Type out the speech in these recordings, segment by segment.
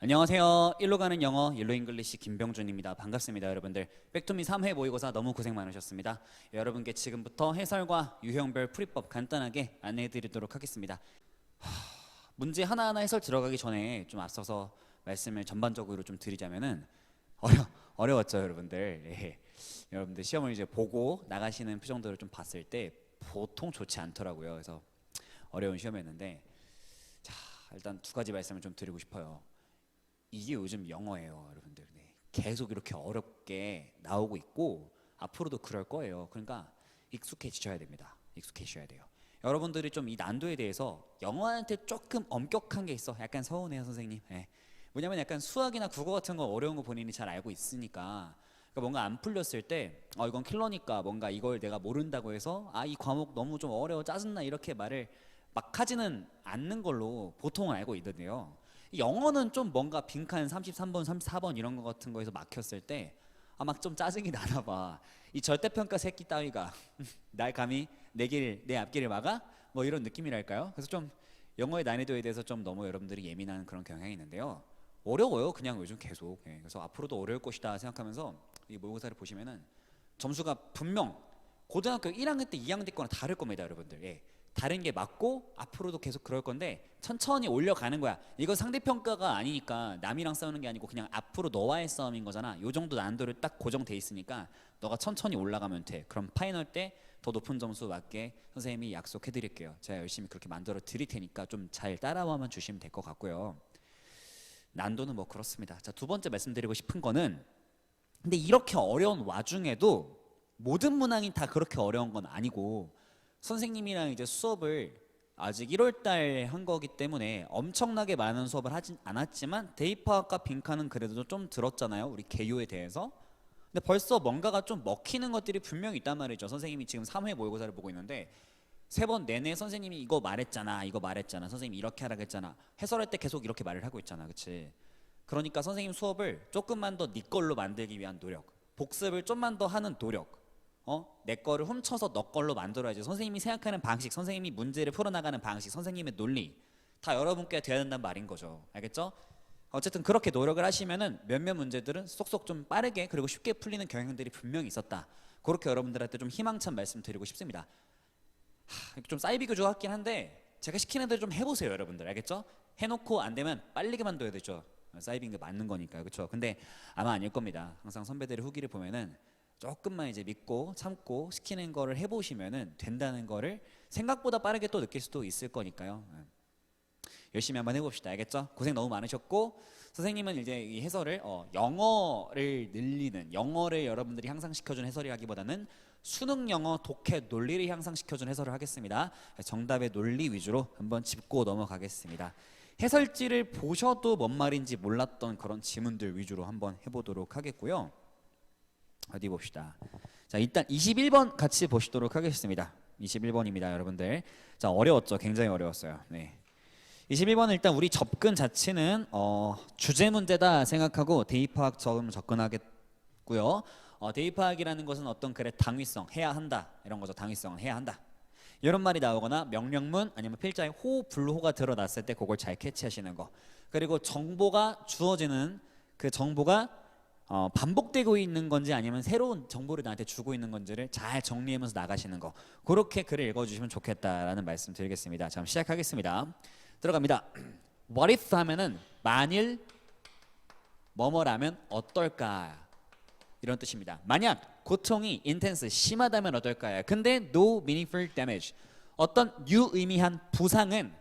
안녕하세요. 일로 가는 영어, 일로 잉글리시 김병준입니다. 반갑습니다, 여러분들. 백투미 3회 모의고사 너무 고생 많으셨습니다. 여러분께 지금부터 해설과 유형별 풀이법 간단하게 안내해드리도록 하겠습니다. 문제 하나하나 해설 들어가기 전에 좀 앞서서 말씀을 전반적으로 좀 드리자면은 어려웠죠, 여러분들. 예. 여러분들 시험을 이제 보고 나가시는 표정들을 좀 봤을 때 보통 좋지 않더라고요. 그래서 어려운 시험이었는데, 자, 일단 두 가지 말씀을 좀 드리고 싶어요. 이게 요즘 영어예요, 여러분들. 네. 계속 이렇게 어렵게 나오고 있고 앞으로도 그럴 거예요. 그러니까 익숙해지셔야 됩니다. 익숙해지셔야 돼요. 여러분들이 좀 이 난도에 대해서 영어한테 조금 엄격한 게 있어. 약간 서운해요, 선생님. 네. 뭐냐면 약간 수학이나 국어 같은 거 어려운 거 본인이 잘 알고 있으니까, 그러니까 뭔가 안 풀렸을 때 이건 킬러니까 뭔가 이걸 내가 모른다고 해서 이 과목 너무 좀 어려워 짜증나 이렇게 말을 막 하지는 않는 걸로 보통은 알고 있는데요. 영어는 좀 뭔가 빈칸 33번, 34번 이런 거 같은 거에서 막혔을 때 막 좀 짜증이 나나 봐. 이 절대평가 새끼 따위가 날 감히 내 앞길을 막아? 뭐 이런 느낌이랄까요? 그래서 좀 영어의 난이도에 대해서 좀 너무 여러분들이 예민한 그런 경향이 있는데요. 어려워요, 그냥 요즘 계속. 예, 그래서 앞으로도 어려울 것이다 생각하면서 이 모의고사를 보시면은 점수가 분명 고등학교 1학년 때 2학년 때 거랑 다를 겁니다, 여러분들. 예. 다른 게 맞고 앞으로도 계속 그럴 건데 천천히 올려가는 거야. 이거 상대평가가 아니니까 남이랑 싸우는 게 아니고 그냥 앞으로 너와의 싸움인 거잖아. 요 정도 난도를 딱 고정돼 있으니까 너가 천천히 올라가면 돼. 그럼 파이널 때 더 높은 점수 맞게 선생님이 약속해 드릴게요. 제가 열심히 그렇게 만들어 드릴 테니까 좀 잘 따라와만 주시면 될 것 같고요. 난도는 뭐 그렇습니다. 자, 두 번째 말씀드리고 싶은 거는, 근데 이렇게 어려운 와중에도 모든 문항이 다 그렇게 어려운 건 아니고, 선생님이랑 이제 수업을 아직 1월 달 한 거기 때문에 엄청나게 많은 수업을 하진 않았지만 대입학과 빈칸은 그래도 좀 들었잖아요, 우리 개요에 대해서. 근데 벌써 뭔가가 좀 먹히는 것들이 분명히 있단 말이죠. 선생님이 지금 3회 모의고사를 보고 있는데 세 번 내내 선생님이 이거 말했잖아, 이거 말했잖아, 선생님이 이렇게 하라고 했잖아, 해설할 때 계속 이렇게 말을 하고 있잖아, 그치? 그러니까 선생님 수업을 조금만 더 네 걸로 만들기 위한 노력, 복습을 좀만 더 하는 노력, 내 거를 훔쳐서 너 걸로 만들어야지. 선생님이 생각하는 방식, 선생님이 문제를 풀어나가는 방식, 선생님의 논리 다 여러분께 돼야 된다는 말인 거죠. 알겠죠? 어쨌든 그렇게 노력을 하시면은 몇몇 문제들은 쏙쏙 좀 빠르게 그리고 쉽게 풀리는 경향들이 분명히 있었다. 그렇게 여러분들한테 좀 희망찬 말씀 드리고 싶습니다. 좀 사이비교주 같긴 한데 제가 시키는 대로 좀 해보세요, 여러분들. 알겠죠? 해놓고 안 되면 빨리 그만둬야 되죠. 사이빙 맞는 거니까, 그렇죠? 근데 아마 아닐 겁니다. 항상 선배들의 후기를 보면은 조금만 이제 믿고 참고 시키는 거를 해보시면은 된다는 거를 생각보다 빠르게 또 느낄 수도 있을 거니까요. 열심히 한번 해봅시다. 알겠죠? 고생 너무 많으셨고, 선생님은 이제 이 해설을 영어를 늘리는, 영어를 여러분들이 향상시켜준 해설이라기보다는 수능 영어 독해 논리를 향상시켜준 해설을 하겠습니다. 정답의 논리 위주로 한번 짚고 넘어가겠습니다. 해설지를 보셔도 뭔 말인지 몰랐던 그런 지문들 위주로 한번 해보도록 하겠고요. 어디 봅시다. 자, 일단 21번 같이 보시도록 하겠습니다. 21번입니다, 여러분들. 자, 어려웠죠? 굉장히 어려웠어요. 네. 21번은 일단 우리 접근 자체는 주제 문제다 생각하고 대입학처럼 접근하겠고요. 대입학이라는 것은 어떤 글의 당위성, 해야 한다 이런 거죠. 당위성은 해야 한다 이런 말이 나오거나 명령문 아니면 필자에 호, 불호가 드러났을 때 그걸 잘 캐치하시는 거, 그리고 정보가 주어지는 그 정보가 반복되고 있는 건지 아니면 새로운 정보를 나한테 주고 있는 건지를 잘 정리하면서 나가시는 거, 그렇게 글을 읽어주시면 좋겠다라는 말씀 드리겠습니다. 자, 시작하겠습니다. 들어갑니다. What if 하면은 만일 뭐뭐라면 어떨까 이런 뜻입니다. 만약 고통이 intense 심하다면 어떨까요? 근데 no meaningful damage, 어떤 유의미한 부상은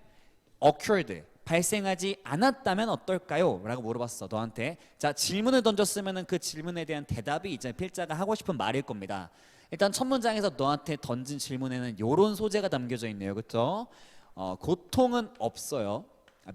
occurred 발생하지 않았다면 어떨까요? 라고 물어봤어, 너한테. 자, 질문을 던졌으면은 그 질문에 대한 대답이 이제 필자가 하고 싶은 말일 겁니다. 일단 첫 문장에서 너한테 던진 질문에는 요런 소재가 담겨져 있네요, 그렇죠? 고통은 없어요.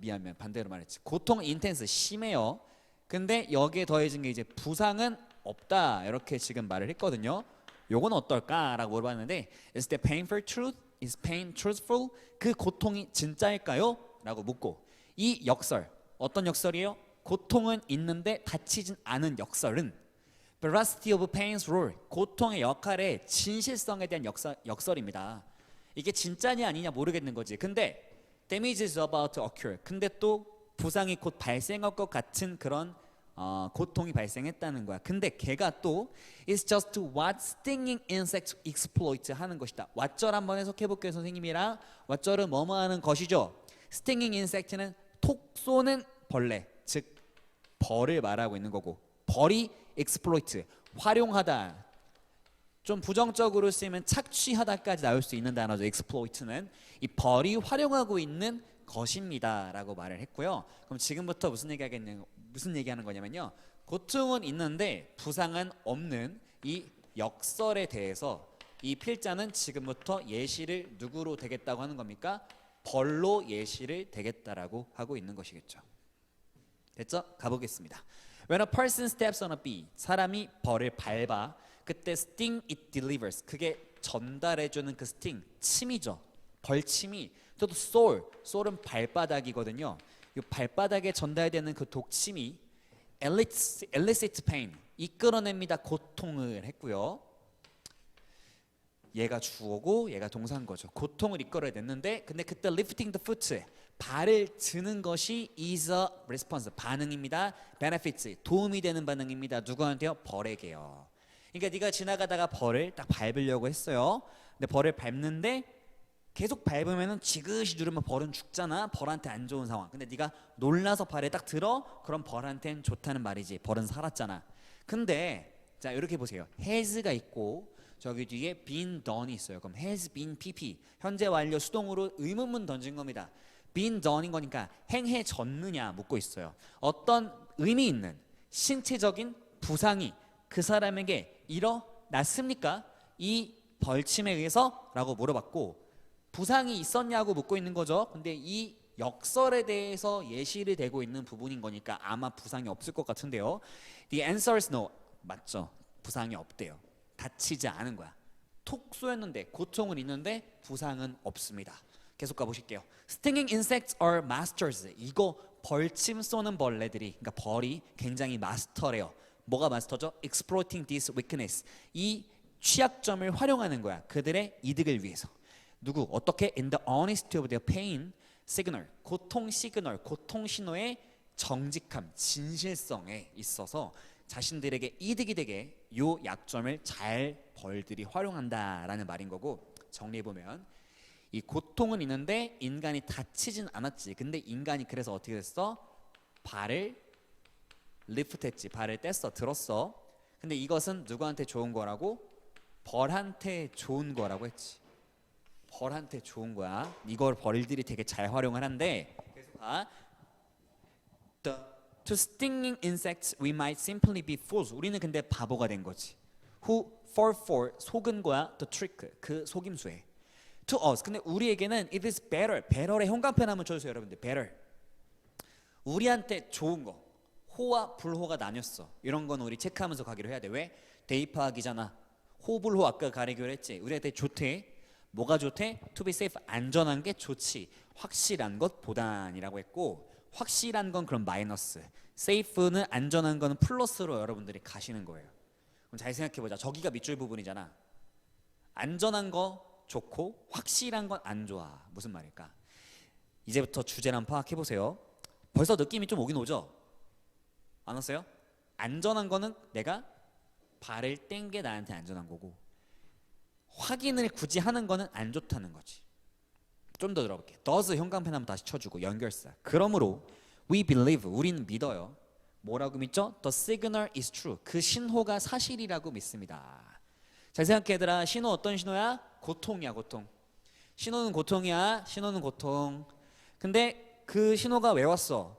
미안 반대로 말했지. 고통은 intense 심해요. 근데 여기에 더해진 게 이제 부상은 없다 이렇게 지금 말을 했거든요. 요건 어떨까라고 물어봤는데 Is the pain for truth? Is pain truthful? 그 고통이 진짜일까요? 라고 묻고, 이 역설 어떤 역설이에요? 고통은 있는데 다치진 않은 역설은 veracity of pain's role, 고통의 역할의 진실성에 대한 역설입니다. 이게 진짜냐 아니냐 모르겠는 거지. 근데 damage is about to occur, 근데 또 부상이 곧 발생할 것 같은 그런 고통이 발생했다는 거야. 근데 걔가 또 It's just what stinging insects exploit 하는 것이다. 왓절 한번 해석해 볼게요, 선생님이랑. 왓절은 뭐뭐 하는 것이죠. stinging insect는 톡 쏘는 벌레, 즉 벌을 말하고 있는 거고, 벌이 exploit 활용하다. 좀 부정적으로 쓰이면 착취하다까지 나올 수 있는 단어죠. exploit는 이 벌이 활용하고 있는 것입니다라고 말을 했고요. 그럼 지금부터 무슨 얘기하는 거냐면요. 고통은 있는데 부상은 없는 이 역설에 대해서 이 필자는 지금부터 예시를 누구로 대겠다고 하는 겁니까? 벌로 예시를 대겠다라고 하고 있는 것이겠죠. 됐죠? 가보겠습니다. When a person steps on a bee, 사람이 벌을 밟아 그때 sting it delivers, 그게 전달해주는 그 sting, 침이죠. 벌침이 또 soul은 발바닥이거든요. 이 발바닥에 전달되는 그 독침이 elicit pain, 이끌어냅니다. 고통을 했고요. 얘가 주어고 얘가 동사인 거죠. 고통을 이끌어냈는데 근데 그때 lifting the foot, 발을 드는 것이 is a response, 반응입니다. benefits, 도움이 되는 반응입니다. 누구한테요? 벌에게요. 그러니까 네가 지나가다가 벌을 딱 밟으려고 했어요. 근데 벌을 밟는데 계속 밟으면은 지그시 누르면 벌은 죽잖아. 벌한테 안 좋은 상황. 근데 네가 놀라서 발에 딱 들어, 그럼 벌한테는 좋다는 말이지. 벌은 살았잖아. 근데 자 이렇게 보세요. has가 있고 저기 뒤에 been done이 있어요. 그럼 has been pp, 현재 완료 수동으로 의문문 던진 겁니다. been done인 거니까 행해졌느냐 묻고 있어요. 어떤 의미 있는 신체적인 부상이 그 사람에게 일어났습니까? 이 벌침에 의해서? 라고 물어봤고, 부상이 있었냐고 묻고 있는 거죠. 근데 이 역설에 대해서 예시를 대고 있는 부분인 거니까 아마 부상이 없을 것 같은데요. The answer is no. 맞죠. 부상이 없대요. 다치지 않은 거야. 톡 쏘였는데 고통은 있는데 부상은 없습니다. 계속 가보실게요. Stinging insects are masters. 이거 벌침 쏘는 벌레들이, 그러니까 벌이 굉장히 마스터래요. 뭐가 마스터죠? Exploiting this weakness. 이 취약점을 활용하는 거야. 그들의 이득을 위해서. 누구? 어떻게? In the honesty of their pain signal. 고통 시그널, 고통 신호의 정직함, 진실성에 있어서 자신들에게 이득이 되게 요 약점을 잘 벌들이 활용한다라는 말인 거고, 정리해보면 이 고통은 있는데 인간이 다치진 않았지. 근데 인간이 그래서 어떻게 됐어? 발을 리프트했지. 발을 뗐어, 들었어. 근데 이것은 누구한테 좋은 거라고? 벌한테 좋은 거라고 했지. 벌한테 좋은 거야. 이걸 벌들이 되게 잘 활용을 한데, 계속 봐. To stinging insects we might simply be fools. 우리는 근데 바보가 된 거지. Who fall for, 속은 거야. The trick, 그 속임수에. To us, 근데 우리에게는 it is better. better의 현관펜 한번 쳐주세요, 여러분들. better. 우리한테 좋은 거. 호와 불호가 나뉘었어. 이런 건 우리 체크하면서 가기로 해야 돼. 왜? 대입하기잖아. 호불호 아까 가리기로 했지. 우리한테 좋대. 뭐가 좋대? To be safe, 안전한 게 좋지. 확실한 것보단이라고 했고, 확실한 건 그럼 마이너스, safe는 안전한 거는 플러스로 여러분들이 가시는 거예요. 그럼 잘 생각해보자. 저기가 밑줄 부분이잖아. 안전한 거 좋고 확실한 건 안 좋아. 무슨 말일까? 이제부터 주제를 한번 파악해보세요. 벌써 느낌이 좀 오긴 오죠? 안 왔어요? 안전한 거는 내가 발을 뗀 게 나한테 안전한 거고, 확인을 굳이 하는 거는 안 좋다는 거지. 좀 더 들어볼게. does 현관펜 한번 다시 쳐주고 연결사. 그러므로 we believe, 우리는 믿어요. 뭐라고 믿죠? The signal is true. 그 신호가 사실이라고 믿습니다. 잘 생각해 얘들아. 신호 어떤 신호야? 고통이야, 고통. 신호는 고통이야. 신호는 고통. 근데 그 신호가 왜 왔어?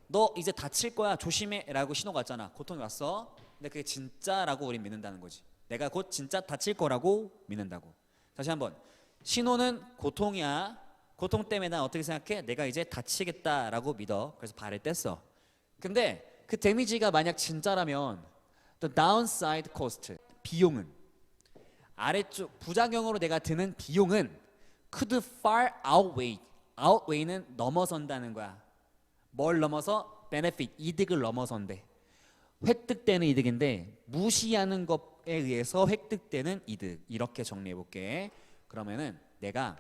너 이제 다칠 거야, 조심해 라고 신호가 왔잖아. 고통이 왔어. 근데 그게 진짜라고 우린 믿는다는 거지. 내가 곧 진짜 다칠 거라고 믿는다고. 다시 한번. 신호는 고통이야. 고통 때문에 난 어떻게 생각해? 내가 이제 다치겠다라고 믿어. 그래서 발을 뗐어. 근데 그 데미지가 만약 진짜라면 the downside cost, 비용은, 아래쪽 부작용으로 내가 드는 비용은 could far outweigh는 넘어선다는 거야. 뭘 넘어서? benefit, 이득을 넘어선대. 획득되는 이득인데 무시하는 것에 의해서 획득되는 이득. 이렇게 정리해 볼게. 그러면은 내가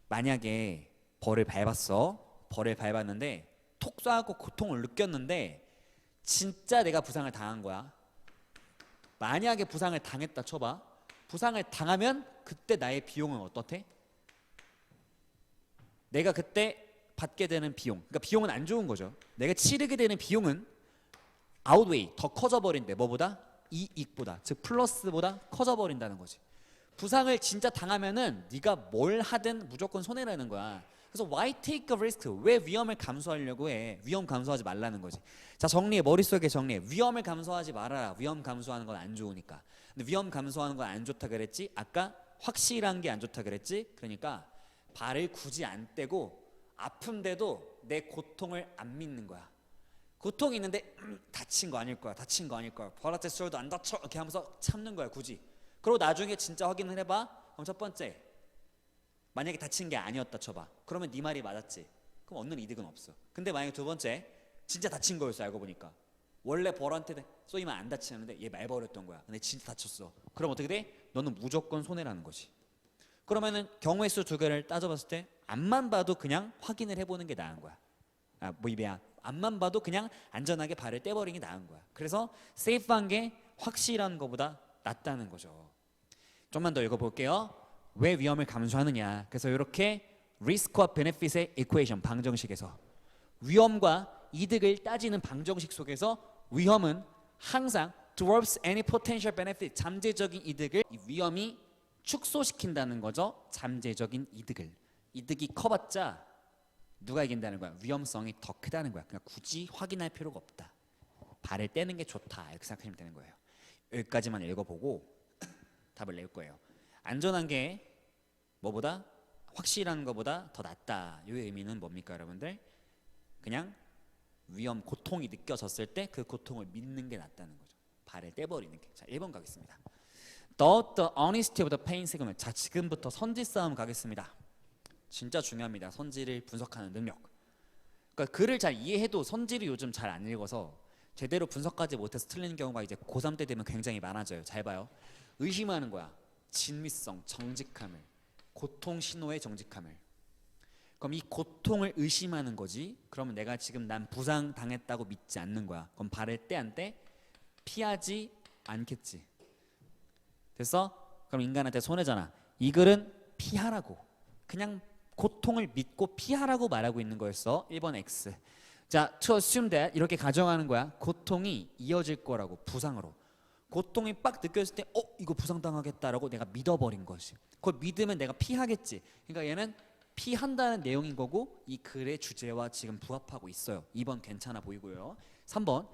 만약에 벌을 밟았어. 벌을 밟았는데 톡 쏴갖고 고통을 느꼈는데 진짜 내가 부상을 당한 거야. 만약에 부상을 당했다 쳐봐. 부상을 당하면 그때 나의 비용은 어떻대? 내가 그때 받게 되는 비용, 그러니까 비용은 안 좋은 거죠. 내가 치르게 되는 비용은 아웃웨이, 더 커져버린대. 뭐보다? 이익보다, 즉 플러스보다 커져버린다는 거지. 부상을 진짜 당하면은 네가 뭘 하든 무조건 손해라는 거야. 그래서 why take a risk? 왜 위험을 감수하려고 해? 위험 감수하지 말라는 거지. 자, 정리해. 머릿속에 정리해. 위험을 감수하지 말아라. 위험 감수하는 건 안 좋으니까. 근데 위험 감수하는 건 안 좋다 그랬지? 아까 확실한 게 안 좋다 그랬지? 그러니까 발을 굳이 안 떼고 아픈데도 내 고통을 안 믿는 거야. 고통이 있는데 다친 거 아닐 거야. 다친 거 아닐 거야. 벌어졌어도 안 다쳐. 이렇게 하면서 참는 거야, 굳이. 그리고 나중에 진짜 확인을 해봐. 그럼 첫 번째, 만약에 다친 게 아니었다 쳐봐. 그러면 네 말이 맞았지. 그럼 얻는 이득은 없어. 근데 만약에 두 번째, 진짜 다친 거였어. 알고 보니까 원래 벌한테 쏘이면 안 다치는데 얘 말벌였던 거야. 근데 진짜 다쳤어. 그럼 어떻게 돼? 너는 무조건 손해라는 거지. 그러면은 경우의 수 두 개를 따져봤을 때 앞만 봐도 그냥 확인을 해보는 게 나은 거야. 앞만 봐도 그냥 안전하게 발을 떼버리는 게 나은 거야. 그래서 세이프한 게 확실한 거보다 낫다는 거죠. 좀만 더 읽어볼게요. 왜 위험을 감수하느냐. 그래서 이렇게 리스크와 베네핏의 이퀘이션, 방정식에서 위험과 이득을 따지는 방정식 속에서 위험은 항상 dwarfs any potential benefit, 잠재적인 이득을 이 위험이 축소시킨다는 거죠. 잠재적인 이득을. 이득이 커봤자 누가 이긴다는 거야? 위험성이 더 크다는 거야. 그러니까 굳이 확인할 필요가 없다. 발을 떼는 게 좋다. 이렇게 생각하시면 되는 거예요. 여기까지만 읽어보고 답을 낼 거예요. 안전한 게 뭐보다? 확실한 것보다 더 낫다. 이 의미는 뭡니까, 여러분들? 그냥 위험, 고통이 느껴졌을 때 그 고통을 믿는 게 낫다는 거죠. 발을 떼버리는 게. 자, 1번 가겠습니다. The honesty of the pain signal. 자, 지금부터 선지 싸움 가겠습니다. 진짜 중요합니다. 선지를 분석하는 능력. 그러니까 글을 잘 이해해도 선지를 요즘 잘 안 읽어서 제대로 분석하지 못해서 틀리는 경우가 이제 고3 때 되면 굉장히 많아져요. 잘 봐요. 의심하는 거야. 진위성, 정직함을. 고통 신호의 정직함을. 그럼 이 고통을 의심하는 거지. 그러면 내가 지금 난 부상 당했다고 믿지 않는 거야. 그럼 발을 떼 안 떼? 피하지 않겠지. 됐어? 그럼 인간한테 손해잖아. 이 글은 피하라고. 그냥 고통을 믿고 피하라고 말하고 있는 거였어. 1번 X. 자, to assume that 이렇게 가정하는 거야. 고통이 이어질 거라고. 부상으로. 고통이 빡 느껴졌을 때 이거 부상당하겠다라고 내가 믿어버린 거지. 그걸 믿으면 내가 피하겠지. 그러니까 얘는 피한다는 내용인 거고 이 글의 주제와 지금 부합하고 있어요. 2번 괜찮아 보이고요. 3번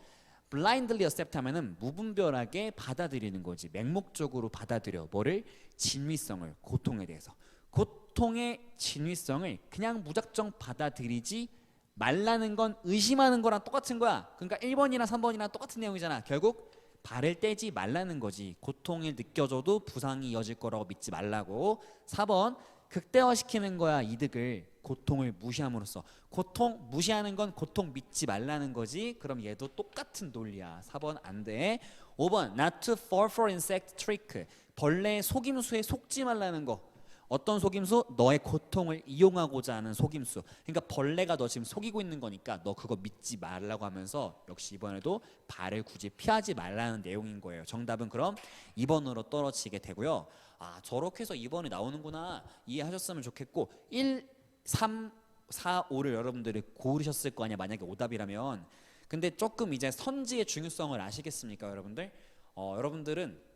blindly accept 하면은 무분별하게 받아들이는 거지. 맹목적으로 받아들여. 뭐를? 진위성을. 고통에 대해서. 고통의 진위성을 그냥 무작정 받아들이지 말라는 건 의심하는 거랑 똑같은 거야. 그러니까 1번이나 3번이랑 똑같은 내용이잖아. 결국 발을 떼지 말라는 거지. 고통을 느껴져도 부상이 이어질 거라고 믿지 말라고. 4번 극대화시키는 거야. 이득을. 고통을 무시함으로써. 고통 무시하는 건 고통 믿지 말라는 거지. 그럼 얘도 똑같은 논리야. 4번 안 돼. 5번 not to fall for insect trick. 벌레의 속임수에 속지 말라는 거. 어떤 속임수? 너의 고통을 이용하고자 하는 속임수. 그러니까 벌레가 너 지금 속이고 있는 거니까 너 그거 믿지 말라고 하면서 역시 이번에도 발을 굳이 피하지 말라는 내용인 거예요. 정답은 그럼 2번으로 떨어지게 되고요. 아, 저렇게 해서 2번이 나오는구나 이해하셨으면 좋겠고 1, 3, 4, 5를 여러분들이 고르셨을 거 아니야. 만약에 오답이라면. 근데 조금 이제 선지의 중요성을 아시겠습니까, 여러분들? 여러분들은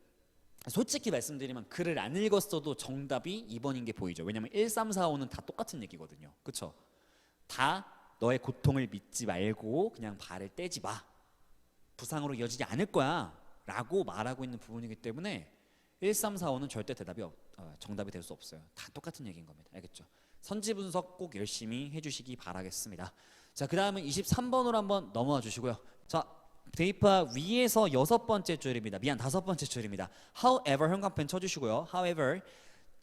솔직히 말씀드리면 글을 안 읽었어도 정답이 2번인 게 보이죠. 왜냐면 1, 3, 4, 5는 다 똑같은 얘기거든요. 그쵸? 다 너의 고통을 믿지 말고 그냥 발을 떼지 마. 부상으로 이어지지 않을 거야 라고 말하고 있는 부분이기 때문에 1, 3, 4, 5는 절대 대답이 정답이 될 수 없어요. 다 똑같은 얘기인 겁니다. 알겠죠? 선지 분석 꼭 열심히 해주시기 바라겠습니다. 자, 그 다음은 23번으로 한번 넘어와 주시고요. 자, 대입하 위에서 6번째 줄입니다. 미안, 5번째 줄입니다. However 현관펜 쳐주시고요. However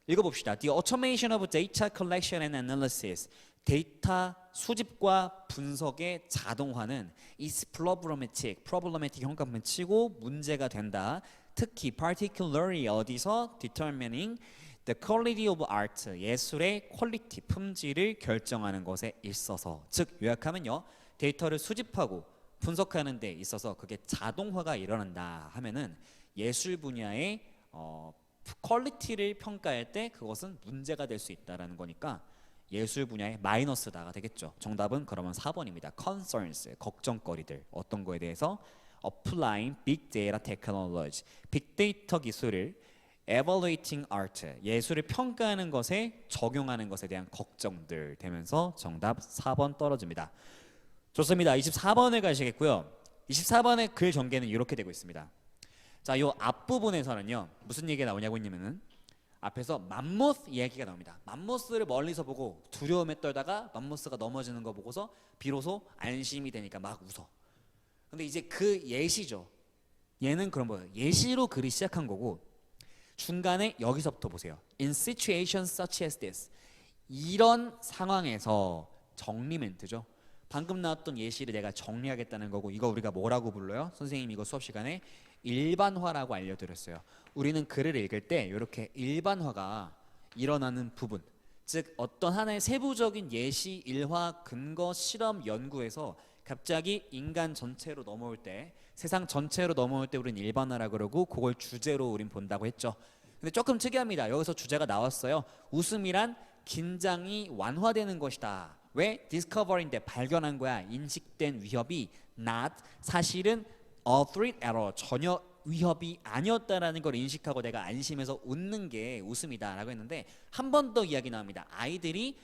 읽어봅시다. The automation of data collection and analysis. 데이터 수집과 분석의 자동화는 is problematic. problematic 현관펜 치고 문제가 된다. 특히 particularly 어디서 determining The quality of art, 예술의 퀄리티, 품질을 결정하는 것에 있어서, 즉 요약하면요, 데이터를 수집하고 분석하는 데 있어서 그게 자동화가 일어난다 하면은 예술 분야의 퀄리티를 평가할 때 그것은 문제가 될 수 있다라는 거니까 예술 분야의 마이너스다가 되겠죠. 정답은 그러면 4번입니다. concerns, 걱정거리들, 어떤 거에 대해서 applying big data technology, 빅데이터 기술을 evaluating art, 예술을 평가하는 것에 적용하는 것에 대한 걱정들 되면서 정답 4번 떨어집니다. 좋습니다. 24번을 가시겠고요. 24번의 글 전개는 이렇게 되고 있습니다. 자, 요 앞부분에서는요, 무슨 얘기가 나오냐고 했냐면은 앞에서 맘모스 이야기가 나옵니다. 맘모스를 멀리서 보고 두려움에 떨다가 맘모스가 넘어지는 거 보고서 비로소 안심이 되니까 막 웃어. 근데 이제 그 예시죠. 얘는 그런 거예요. 예시로 글이 시작한 거고 중간에 여기서부터 보세요. In situations such as this, 이런 상황에서 정리 멘트죠. 방금 나왔던 예시를 내가 정리하겠다는 거고, 이거 우리가 뭐라고 불러요? 선생님이 이거 수업 시간에 일반화라고 알려드렸어요. 우리는 글을 읽을 때 이렇게 일반화가 일어나는 부분, 즉 어떤 하나의 세부적인 예시, 일화, 근거, 실험, 연구에서 갑자기 인간 전체로 넘어올 때, 세상 전체로 넘어올 때 우리는 일반화라 그러고 그걸 주제로 우린 본다고 했죠. 근데 조금 특이합니다. 여기서 주제가 나왔어요. 웃음이란 긴장이 완화되는 것이다. 왜? discover인데 발견한 거야. 인식된 위협이 not, 사실은 a threat at all, 전혀 위협이 아니었다라는 걸 인식하고 내가 안심해서 웃는 게 웃음이다라고 했는데, 한 번 더 이야기 나옵니다. 아이들이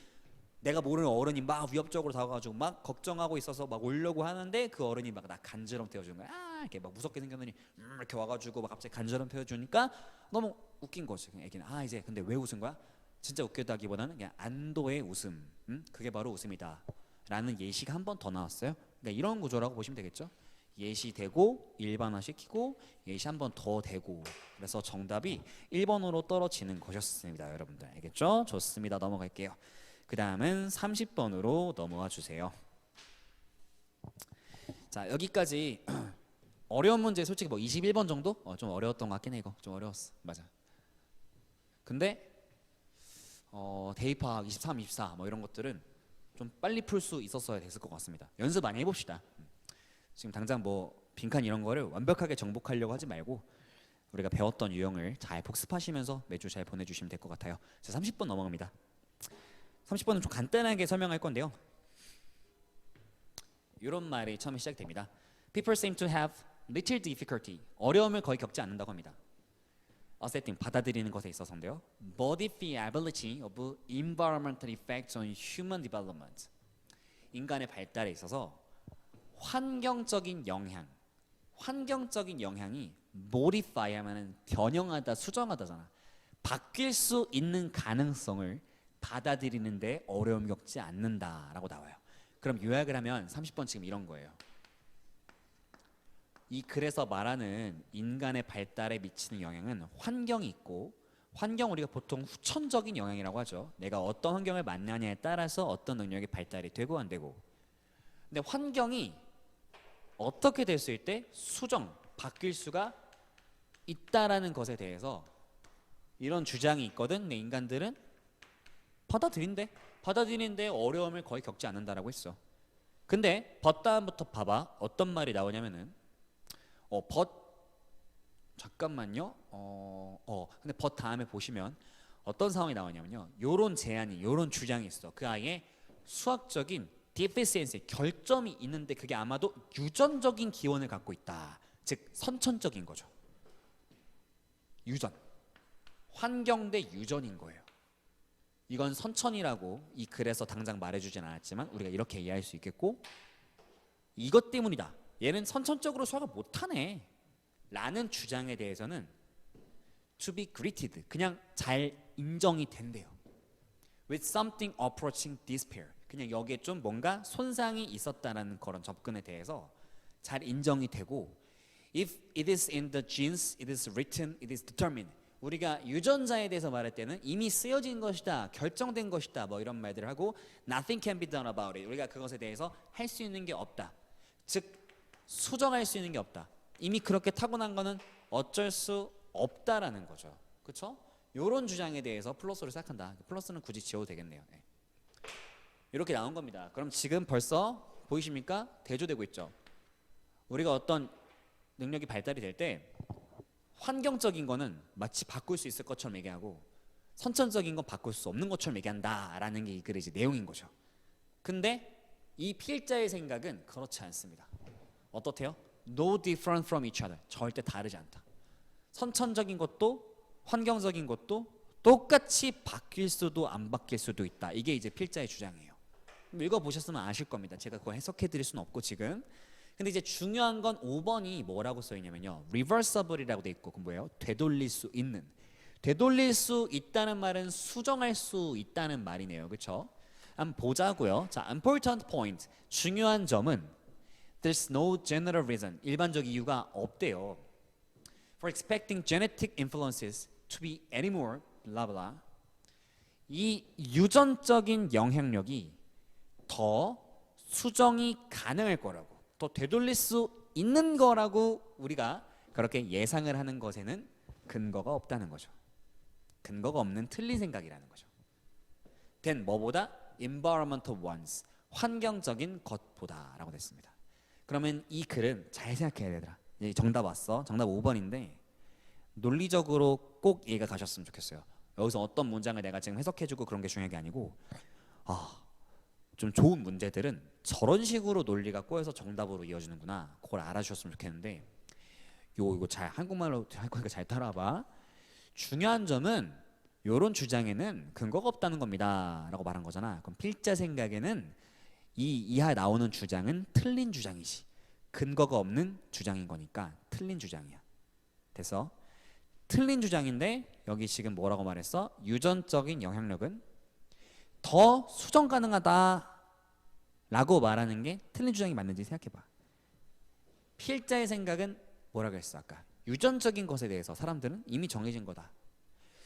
내가 모르는 어른이 막 위협적으로 다가가지고 막 걱정하고 있어서 막 오려고 하는데 그 어른이 막 나 간지럼 태워주는 거야. 이렇게 막 무섭게 생겼더니 이렇게 와가지고 막 갑자기 간지럼 태워주니까 너무 웃긴 거지. 애기는 이제 근데 왜 웃은 거야? 진짜 웃겼다기보다는 그냥 안도의 웃음. 그게 바로 웃음이다. 라는 예시가 한 번 더 나왔어요. 그러니까 이런 구조라고 보시면 되겠죠. 예시 되고 일반화시키고 예시 한 번 더 되고, 그래서 정답이 1번으로 떨어지는 것이었습니다. 여러분들 알겠죠? 좋습니다. 넘어갈게요. 그 다음은 30번으로 넘어와 주세요. 자, 여기까지 어려운 문제 솔직히 뭐 21번 정도? 좀 어려웠던 것 같긴 해. 이거 좀 어려웠어. 맞아. 근데 대입학 23, 24 뭐 이런 것들은 좀 빨리 풀 수 있었어야 됐을 것 같습니다. 연습 많이 해봅시다. 지금 당장 뭐 빈칸 이런 거를 완벽하게 정복하려고 하지 말고 우리가 배웠던 유형을 잘 복습하시면서 매주 잘 보내주시면 될 것 같아요. 자, 30번 넘어갑니다. 30번은 좀 간단하게 설명할 건데요. 이런 말이 처음에 시작됩니다. People seem to have little difficulty. 어려움을 거의 겪지 않는다고 합니다. accepting, 받아들이는 것에 있어서인데요. But the ability of environmental effects on human development. 인간의 발달에 있어서 환경적인 영향이 modify 하면은 변형하다, 수정하다잖아. 바뀔 수 있는 가능성을 받아들이는데 어려움 겪지 않는다라고 나와요. 그럼 요약을 하면 30번 지금 이런 거예요. 이 글에서 말하는 인간의 발달에 미치는 영향은 환경이 있고, 환경 우리가 보통 후천적인 영향이라고 하죠. 내가 어떤 환경을 만나냐에 따라서 어떤 능력이 발달이 되고 안 되고. 근데 환경이 어떻게 됐을 때 바뀔 수가 있다라는 것에 대해서 이런 주장이 있거든. 근데 인간들은 받아들이는데 어려움을 거의 겪지 않는다라고 했어. 근데 but 다음부터 봐봐. 어떤 말이 나오냐면은 잠깐만요. 근데 but 다음에 보시면 어떤 상황이 나오냐면요. 요런 제안이, 요런 주장이 있어. 그 아이의 수학적인 디피시엔시, 결점이 있는데 그게 아마도 유전적인 기원을 갖고 있다. 즉 선천적인 거죠. 유전. 환경 대 유전인 거예요. 이건 선천이라고 이 글에서 당장 말해주진 않았지만 우리가 이렇게 이해할 수 있겠고, 이것 때문이다. 얘는 선천적으로 수학을 못하네 라는 주장에 대해서는 to be greeted, 그냥 잘 인정이 된대요. With something approaching despair, 그냥 여기에 좀 뭔가 손상이 있었다라는 그런 접근에 대해서 잘 인정이 되고, if it is in the genes, it is written, it is determined, 우리가 유전자에 대해서 말할 때는 이미 쓰여진 것이다, 결정된 것이다, 뭐 이런 말들을 하고, nothing can be done about it, 우리가 그것에 대해서 할 수 있는 게 없다, 즉 수정할 수 있는 게 없다, 이미 그렇게 타고난 거는 어쩔 수 없다라는 거죠. 그렇죠? 이런 주장에 대해서 플러스로 시작한다. 플러스는 굳이 지워도 되겠네요. 네. 이렇게 나온 겁니다. 그럼 지금 벌써 보이십니까? 대조되고 있죠. 우리가 어떤 능력이 발달이 될 때 환경적인 거는 마치 바꿀 수 있을 것처럼 얘기하고 선천적인 건 바꿀 수 없는 것처럼 얘기한다라는 게 이 글의 이제 내용인 거죠. 근데 이 필자의 생각은 그렇지 않습니다. 어떻대요? No different from each other. 절대 다르지 않다. 선천적인 것도 환경적인 것도 똑같이 바뀔 수도 안 바뀔 수도 있다. 이게 이제 필자의 주장이에요. 읽어보셨으면 아실 겁니다. 제가 그거 해석해 드릴 수는 없고 지금. 근데 이제 중요한 건 5번이 뭐라고 써있냐면요, reversible이라고 돼 있고, 그건 뭐예요? 되돌릴 수 있는. 되돌릴 수 있다는 말은 수정할 수 있다는 말이네요. 그렇죠? 한번 보자고요. 자, important point, 중요한 점은 there's no general reason, 일반적 이유가 없대요. for expecting genetic influences to be any more blah blah. 이 유전적인 영향력이 더 수정이 가능할 거라고, 더 되돌릴 수 있는 거라고 우리가 그렇게 예상을 하는 것에는 근거가 없다는 거죠. 근거가 없는 틀린 생각이라는 거죠. then 뭐보다? environmental ones, 환경적인 것보다라고 됐습니다. 그러면 이 글은 잘 생각해야 되더라. 이제 정답 왔어. 정답 5번인데 논리적으로 꼭 이해가 가셨으면 좋겠어요. 여기서 어떤 문장을 내가 지금 해석해주고 그런 게 중요한 게 아니고, 좀 좋은 문제들은 저런 식으로 논리가 꼬여서 정답으로 이어지는구나, 그걸 알아주셨으면 좋겠는데, 이거 잘 한국말로 할 거니까 잘 따라봐. 중요한 점은 이런 주장에는 근거가 없다는 겁니다 라고 말한 거잖아. 그럼 필자 생각에는 이 이하 나오는 주장은 틀린 주장이지, 근거가 없는 주장인 거니까 틀린 주장이야. 됐어? 틀린 주장인데 여기 지금 뭐라고 말했어? 유전적인 영향력은 더 수정 가능하다 라고 말하는 게 틀린 주장이 맞는지 생각해봐. 필자의 생각은 뭐라고 했어 아까? 유전적인 것에 대해서 사람들은 이미 정해진 거다,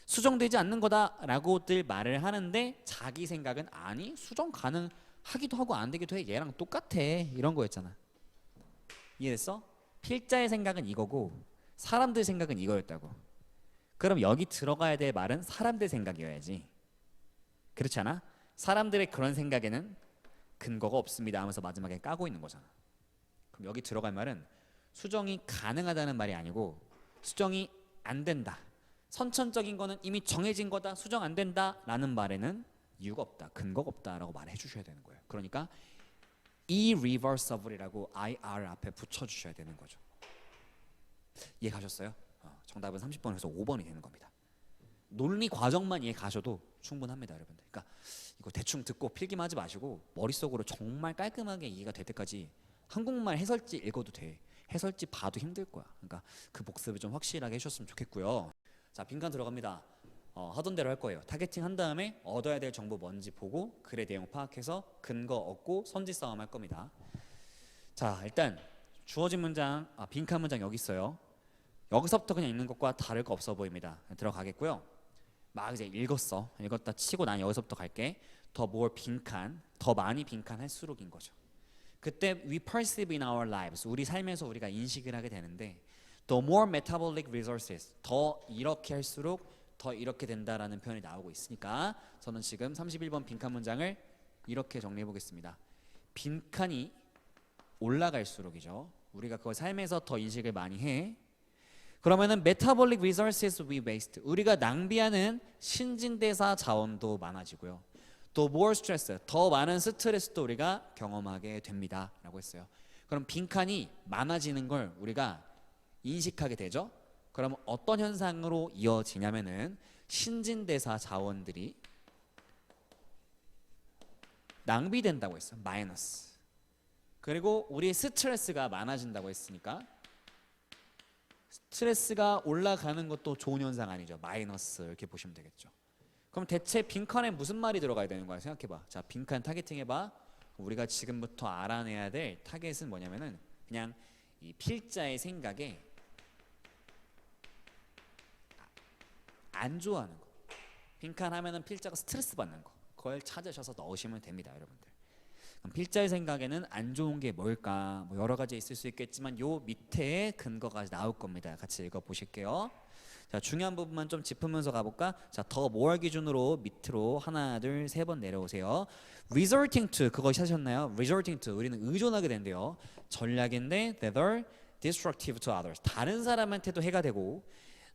수정되지 않는 거다 라고들 말을 하는데, 자기 생각은 아니, 수정 가능하기도 하고 안 되기도 해, 얘랑 똑같아, 이런 거였잖아. 이해됐어? 필자의 생각은 이거고 사람들 생각은 이거였다고. 그럼 여기 들어가야 될 말은 사람들 생각이어야지. 그렇지 않아? 사람들의 그런 생각에는 근거가 없습니다 하면서 마지막에 까고 있는 거잖아. 그럼 여기 들어갈 말은 수정이 가능하다는 말이 아니고 수정이 안 된다, 선천적인 거는 이미 정해진 거다, 수정 안 된다 라는 말에는 이유가 없다, 근거가 없다 라고 말해 주셔야 되는 거예요. 그러니까 irreversible이라고 IR 앞에 붙여주셔야 되는 거죠. 이해 가셨어요? 정답은 30번에서 5번이 되는 겁니다. 논리 과정만 이해 가셔도 충분합니다 여러분들. 그러니까 이거 대충 듣고 필기만 하지 마시고 머릿속으로 정말 깔끔하게 이해가 될 때까지 한국말 해설지 읽어도 돼. 해설지 봐도 힘들 거야. 그러니까 그 복습을 좀 확실하게 해주셨으면 좋겠고요. 자, 빈칸 들어갑니다. 하던 대로 할 거예요. 타겟팅 한 다음에 얻어야 될 정보 뭔지 보고 글의 내용 파악해서 근거 얻고 선지 싸움 할 겁니다. 자, 일단 주어진 문장, 빈칸 문장 여기 있어요. 여기서부터 그냥 읽는 것과 다를 거 없어 보입니다. 들어가겠고요. 막 이제 읽었다 치고 난 여기서부터 갈게. 더 more 빈칸, 더 많이 빈칸 할수록인 거죠. 그때 we perceive in our lives, 우리 삶에서 우리가 인식을 하게 되는데, the more metabolic resources, 더 이렇게 할수록 더 이렇게 된다라는 표현이 나오고 있으니까 저는 지금 31번 빈칸 문장을 이렇게 정리해 보겠습니다. 빈칸이 올라갈수록이죠. 우리가 그걸 삶에서 더 인식을 많이 해. 그러면은 metabolic resources we waste, 우리가 낭비하는 신진대사 자원도 많아지고요. 또 more stress, 더 많은 스트레스도 우리가 경험하게 됩니다 라고 했어요. 그럼 빈칸이 많아지는 걸 우리가 인식하게 되죠. 그럼 어떤 현상으로 이어지냐면은 신진대사 자원들이 낭비된다고 했어요. 마이너스. 그리고 우리 스트레스가 많아진다고 했으니까 스트레스가 올라가는 것도 좋은 현상 아니죠. 마이너스, 이렇게 보시면 되겠죠. 그럼 대체 빈칸에 무슨 말이 들어가야 되는 거야? 생각해봐. 자, 빈칸 타겟팅 해봐. 우리가 지금부터 알아내야 될 타겟은 뭐냐면은 그냥 이 필자의 생각에 안 좋아하는 거. 빈칸 하면은 필자가 스트레스 받는 거, 그걸 찾으셔서 넣으시면 됩니다 여러분들. 그럼 필자의 생각에는 안 좋은 게 뭘까? 뭐 여러 가지 있을 수 있겠지만 요 밑에 근거가 나올 겁니다. 같이 읽어 보실게요. 자, 중요한 부분만 좀 짚으면서 가볼까? 자, 더 more 기준으로 밑으로 하나, 둘, 세 번 내려오세요. resorting to 그거 하셨나요? resorting to 우리는 의존하게 된대요. 전략인데 that are destructive to others. 다른 사람한테도 해가 되고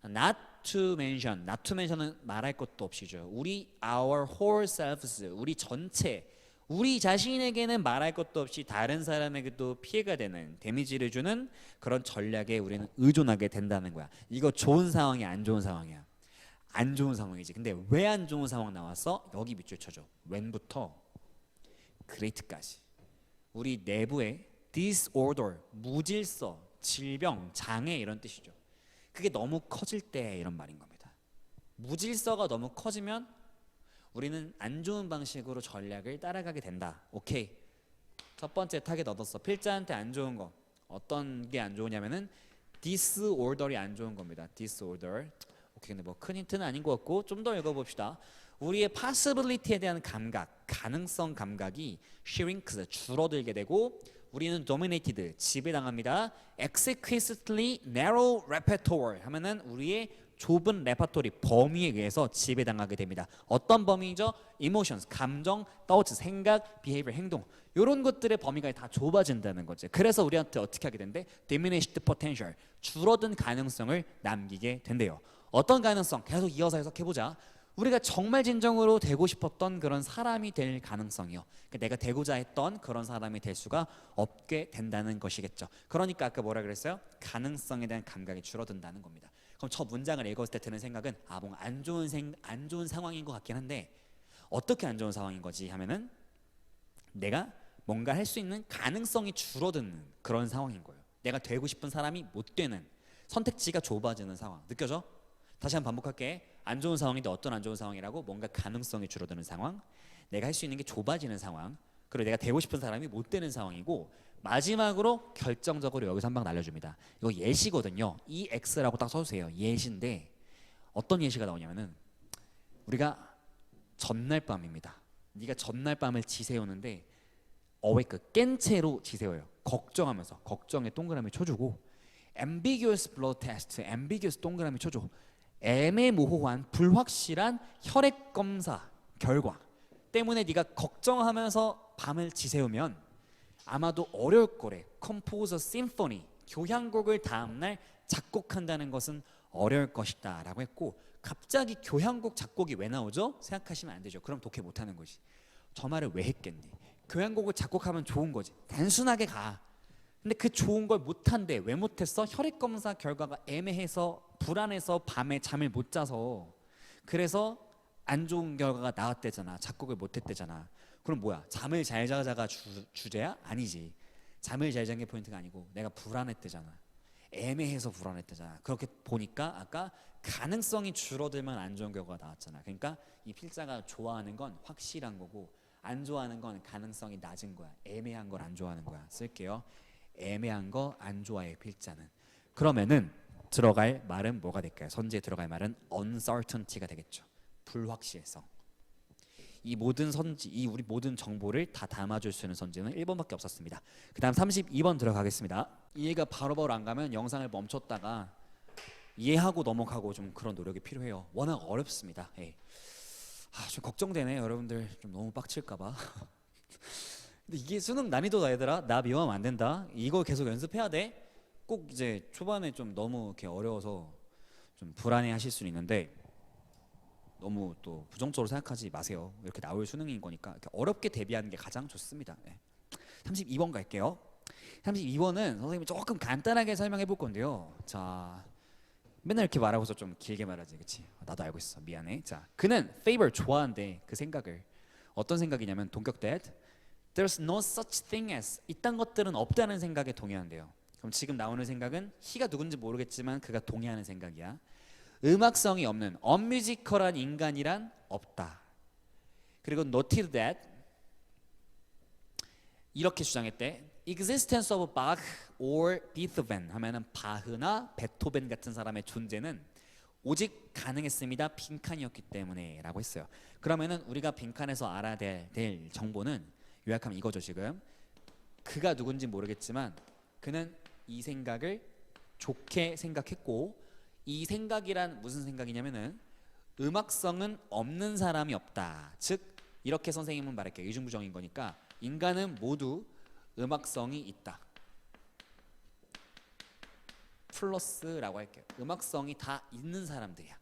not to mention은 말할 것도 없이죠. 우리 our whole selves 우리 전체 우리 자신에게는 말할 것도 없이 다른 사람에게도 피해가 되는 데미지를 주는 그런 전략에 우리는 의존하게 된다는 거야. 이거 좋은 상황이야, 안 좋은 상황이야? 안 좋은 상황이지. 근데 왜 안 좋은 상황 나왔어? 여기 밑줄 쳐줘. when부터 great까지. 우리 내부에 disorder, 무질서, 질병, 장애 이런 뜻이죠. 그게 너무 커질 때 이런 말인 겁니다. 무질서가 너무 커지면 우리는 안 좋은 방식으로 전략을 따라가게 된다. 오케이. 첫 번째 타겟 얻었어. 필자한테 안 좋은 거. 어떤 게 안 좋으냐면은 disorder이 안 좋은 겁니다. disorder. 오케이. 근데 뭐 큰 힌트는 아닌 것 같고 좀 더 읽어봅시다. 우리의 possibility에 대한 감각, 가능성 감각이 shrinks, 줄어들게 되고 우리는 dominated, 지배당합니다. exquisitely narrow repertoire 하면은 우리의 좁은 레퍼토리, 범위에 의해서 지배당하게 됩니다. 어떤 범위죠? emotions, 감정, thoughts, 생각, behavior, 행동 이런 것들의 범위가 다 좁아진다는 거죠. 그래서 우리한테 어떻게 하게 된대? diminished potential, 줄어든 가능성을 남기게 된대요. 어떤 가능성? 계속 이어서 해석해보자. 우리가 정말 진정으로 되고 싶었던 그런 사람이 될 가능성이요. 그러니까 내가 되고자 했던 그런 사람이 될 수가 없게 된다는 것이겠죠. 그러니까 아까 뭐라 그랬어요? 가능성에 대한 감각이 줄어든다는 겁니다. 그럼 저 문장을 읽었을 때 드는 생각은 뭔가 안 좋은 상황인 것 같긴 한데 어떻게 안 좋은 상황인 거지 하면은 내가 뭔가 할 수 있는 가능성이 줄어드는 그런 상황인 거예요. 내가 되고 싶은 사람이 못 되는 선택지가 좁아지는 상황. 느껴져? 다시 한번 반복할게. 안 좋은 상황인데 어떤 안 좋은 상황이라고? 뭔가 가능성이 줄어드는 상황, 내가 할 수 있는 게 좁아지는 상황, 그리고 내가 되고 싶은 사람이 못 되는 상황이고 마지막으로 결정적으로 여기서 한 방 날려줍니다. 이거 예시거든요. EX라고 딱 써주세요. 예시인데 어떤 예시가 나오냐면은 우리가 전날 밤입니다. 네가 전날 밤을 지새우는데 awake, 깬 채로 지새워요. 걱정하면서 걱정에 동그라미 쳐주고 ambiguous blood test, ambiguous 동그라미 쳐줘. 애매모호한 불확실한 혈액 검사 결과 때문에 네가 걱정하면서 밤을 지새우면 아마도 어려울 거래. Compose a symphony, 교향곡을 다음날 작곡한다는 것은 어려울 것이다 라고 했고 갑자기 교향곡 작곡이 왜 나오죠? 생각하시면 안 되죠. 그럼 독해 못하는 거지. 저 말을 왜 했겠니? 교향곡을 작곡하면 좋은 거지. 단순하게 가. 근데 그 좋은 걸 못한대. 왜 못했어? 혈액 검사 결과가 애매해서 불안해서 밤에 잠을 못 자서 그래서 안 좋은 결과가 나왔대잖아. 작곡을 못했대잖아. 그럼 뭐야? 잠을 잘 자자가 주제야? 아니지. 잠을 잘 잔 게 포인트가 아니고 내가 불안했대잖아. 애매해서 불안했대잖아. 그렇게 보니까 아까 가능성이 줄어들면 안 좋은 결과가 나왔잖아. 그러니까 이 필자가 좋아하는 건 확실한 거고 안 좋아하는 건 가능성이 낮은 거야. 애매한 걸 안 좋아하는 거야. 쓸게요. 애매한 거 안 좋아해 필자는. 그러면은 들어갈 말은 뭐가 될까요? 선지에 들어갈 말은 uncertainty가 되겠죠. 불확실성. 이 모든 선지, 이 우리 모든 정보를 다 담아줄 수 있는 선지는 1번밖에 없었습니다. 그 다음 32번 들어가겠습니다. 이해가 바로바로 안 가면 영상을 멈췄다가 이해하고 넘어가고 좀 그런 노력이 필요해요. 워낙 어렵습니다. 예. 좀 걱정되네. 여러분들 좀 너무 빡칠까봐. 근데 이게 수능 난이도다 얘들아. 나 미워하면 안 된다. 이거 계속 연습해야 돼. 꼭 이제 초반에 좀 너무 이렇게 어려워서 좀 불안해하실 수는 있는데 너무 또 부정적으로 생각하지 마세요. 이렇게 나올 수능인 거니까 이렇게 어렵게 대비하는 게 가장 좋습니다. 네. 32번 갈게요. 32번은 선생님이 조금 간단하게 설명해 볼 건데요. 자, 맨날 이렇게 말하고서 좀 길게 말하지, 그렇지? 나도 알고 있어. 미안해. 자, 그는 favor 좋아한대. 그 생각을 어떤 생각이냐면 동격 that there's no such thing as 이딴 것들은 없다는 생각에 동의한대요. 그럼 지금 나오는 생각은 he가 누군지 모르겠지만 그가 동의하는 생각이야. 음악성이 없는 unmusical한 인간이란 없다. 그리고 noted that 이렇게 주장했대. existence of Bach or Beethoven 하면은 바흐나 베토벤 같은 사람의 존재는 오직 가능했습니다. 빈칸이었기 때문에 라고 했어요. 그러면은 우리가 빈칸에서 알아야 될 정보는 요약하면 이거죠. 지금 그가 누군지 모르겠지만 그는 이 생각을 좋게 생각했고 이 생각이란 무슨 생각이냐면은 음악성은 없는 사람이 없다. 즉 이렇게 선생님은 말할게요. 이중부정인 거니까 인간은 모두 음악성이 있다. 플러스라고 할게요. 음악성이 다 있는 사람들이야.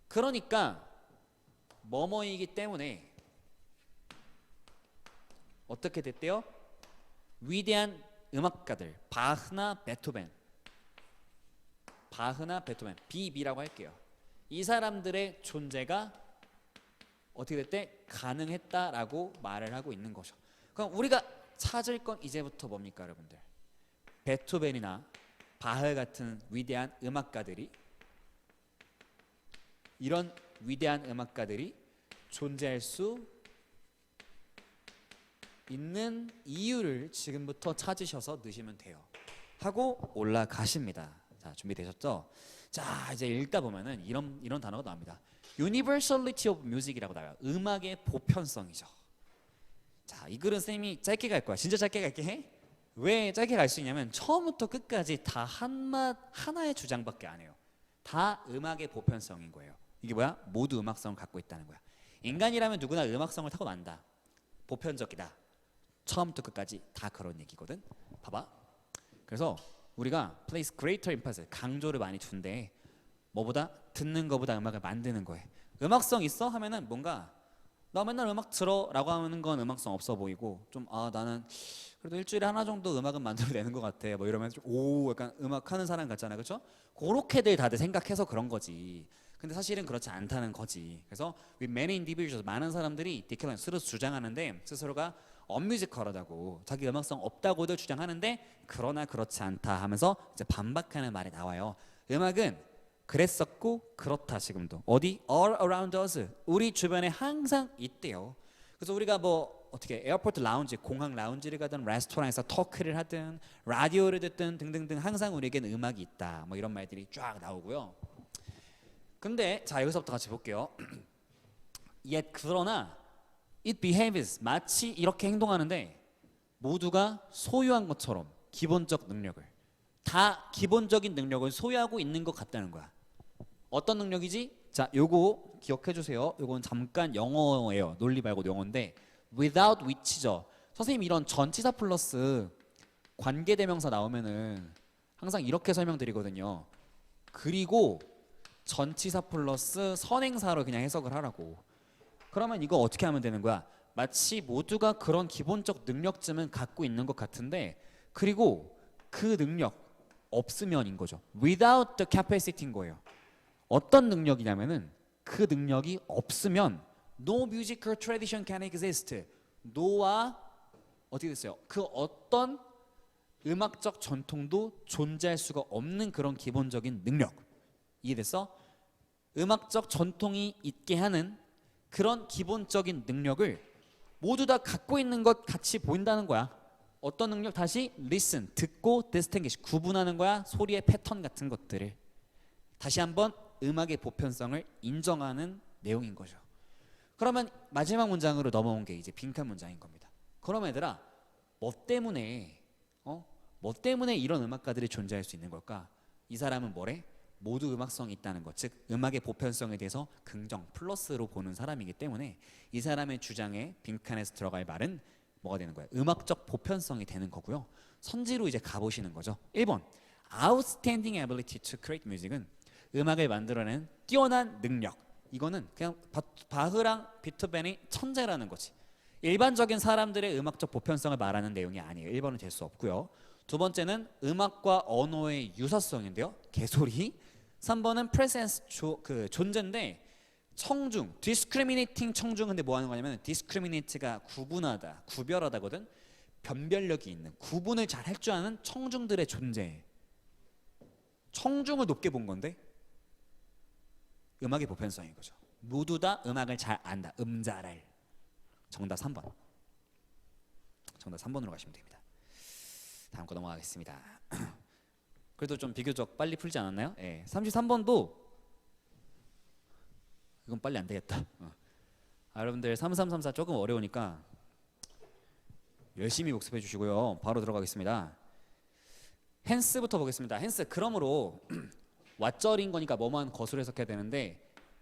그러니까 뭐뭐이기 때문에 어떻게 됐대요? 위대한 음악가들 바흐나 베토벤, 비비라고 할게요. 이 사람들의 존재가 어떻게 됐대? 가능했다라고 말을 하고 있는 거죠. 그럼 우리가 찾을 건 이제부터 뭡니까 여러분들? 베토벤이나 바흐 같은 위대한 음악가들이, 이런 위대한 음악가들이 존재할 수 있는 이유를 지금부터 찾으셔서 넣으시면 돼요 하고 올라가십니다. 자, 준비되셨죠? 자, 이제 읽다 보면은 이런 단어가 나옵니다. Universality of Music이라고 나와요. 음악의 보편성이죠. 자, 이 글은 쌤이 짧게 갈 거야. 진짜 짧게 갈게 해? 왜 짧게 갈 수 있냐면 처음부터 끝까지 다 하나의 주장밖에 안 해요. 다 음악의 보편성인 거예요. 이게 뭐야? 모두 음악성을 갖고 있다는 거야. 인간이라면 누구나 음악성을 타고난다. 보편적이다. 처음부터 끝까지 다 그런 얘기거든. 봐봐. 그래서 우리가 place greater emphasis, 강조를 많이 둔대. 뭐보다? 듣는 거보다 음악을 만드는 거에. 음악성 있어? 하면은 뭔가 나 맨날 음악 들어 라고 하는 건 음악성 없어 보이고 좀 나는 그래도 일주일에 하나 정도 음악은 만들어내는 것 같아 뭐 이러면 좀 약간 음악 하는 사람 같잖아. 그렇죠? 그렇게들 다들 생각해서 그런 거지. 근데 사실은 그렇지 않다는 거지. 그래서 with many individuals, 많은 사람들이 declare, 스스로 주장하는데 스스로가 언뮤지컬하다고, 자기 음악성 없다고들 주장하는데 그러나 그렇지 않다 하면서 이제 반박하는 말이 나와요. 음악은 그랬었고 그렇다. 지금도 어디? all around us, 우리 주변에 항상 있대요. 그래서 우리가 뭐 어떻게 에어포트 라운지, 공항 라운지를 가든 레스토랑에서 토크를 하든 라디오를 듣든 등등등 항상 우리에게는 음악이 있다. 뭐 이런 말들이 쫙 나오고요. 근데 자, 여기서부터 같이 볼게요. yet 그러나 it behaves, 마치 이렇게 행동하는데 모두가 소유한 것처럼 기본적 능력을, 다 기본적인 능력을 소유하고 있는 것 같다는 거야. 어떤 능력이지? 자, 요거 기억해 주세요. 요건 잠깐 영어예요. 논리 말고 영어인데 without which죠. 선생님 이런 전치사 플러스 관계대명사 나오면은 항상 이렇게 설명드리거든요. 그리고 전치사 플러스 선행사로 그냥 해석을 하라고. 그러면 이거 어떻게 하면 되는 거야? 마치 모두가 그런 기본적 능력쯤은 갖고 있는 것 같은데 그리고 그 능력 없으면인 거죠. without the capacity인 거예요. 어떤 능력이냐면은 그 능력이 없으면 no musical tradition can exist. no와 어떻게 됐어요? 그 어떤 음악적 전통도 존재할 수가 없는 그런 기본적인 능력. 이해됐어? 음악적 전통이 있게 하는 그런 기본적인 능력을 모두 다 갖고 있는 것 같이 보인다는 거야. 어떤 능력? 다시 listen, 듣고 distinguish, 구분하는 거야. 소리의 패턴 같은 것들을. 다시 한번 음악의 보편성을 인정하는 내용인 거죠. 그러면 마지막 문장으로 넘어온 게 이제 빈칸 문장인 겁니다. 그럼 얘들아, 뭐 때문에 이런 음악가들이 존재할 수 있는 걸까? 이 사람은 뭐래? 모두 음악성이 있다는 것, 즉 음악의 보편성에 대해서 긍정, 플러스로 보는 사람이기 때문에 이 사람의 주장에 빈칸에서 들어갈 말은 뭐가 되는 거야? 음악적 보편성이 되는 거고요. 선지로 이제 가보시는 거죠. 1번 Outstanding ability to create music은 음악을 만들어내는 뛰어난 능력. 이거는 그냥 바흐랑 비토벤이 천재라는 거지. 일반적인 사람들의 음악적 보편성을 말하는 내용이 아니에요. 1번은 될 수 없고요. 두 번째는 음악과 언어의 유사성인데요. 개소리. 3번은 presence, 존재인데 청중, discriminating 청중. 근데 뭐 하는 거냐면 discriminate가 구분하다, 구별하다거든. 변별력이 있는, 구분을 잘 할 줄 아는 청중들의 존재. 청중을 높게 본 건데 음악의 보편성인 거죠. 모두 다 음악을 잘 안다. 음자랄. 정답 3번. 정답 3번으로 가시면 됩니다. 다음 거 넘어가겠습니다. 그래도 좀 비교적 빨리 풀지 않았나요? 예. 33번도 이건 빨리 안 되겠다. 여러분들 3334 조금 어려우니까 열심히 복습해 주시고요. 바로 들어가겠습니다. 헨스부터 보겠습니다. 헨스. 그러므로 왓절인 거니까 뭐만 것으로 해석해야 되는데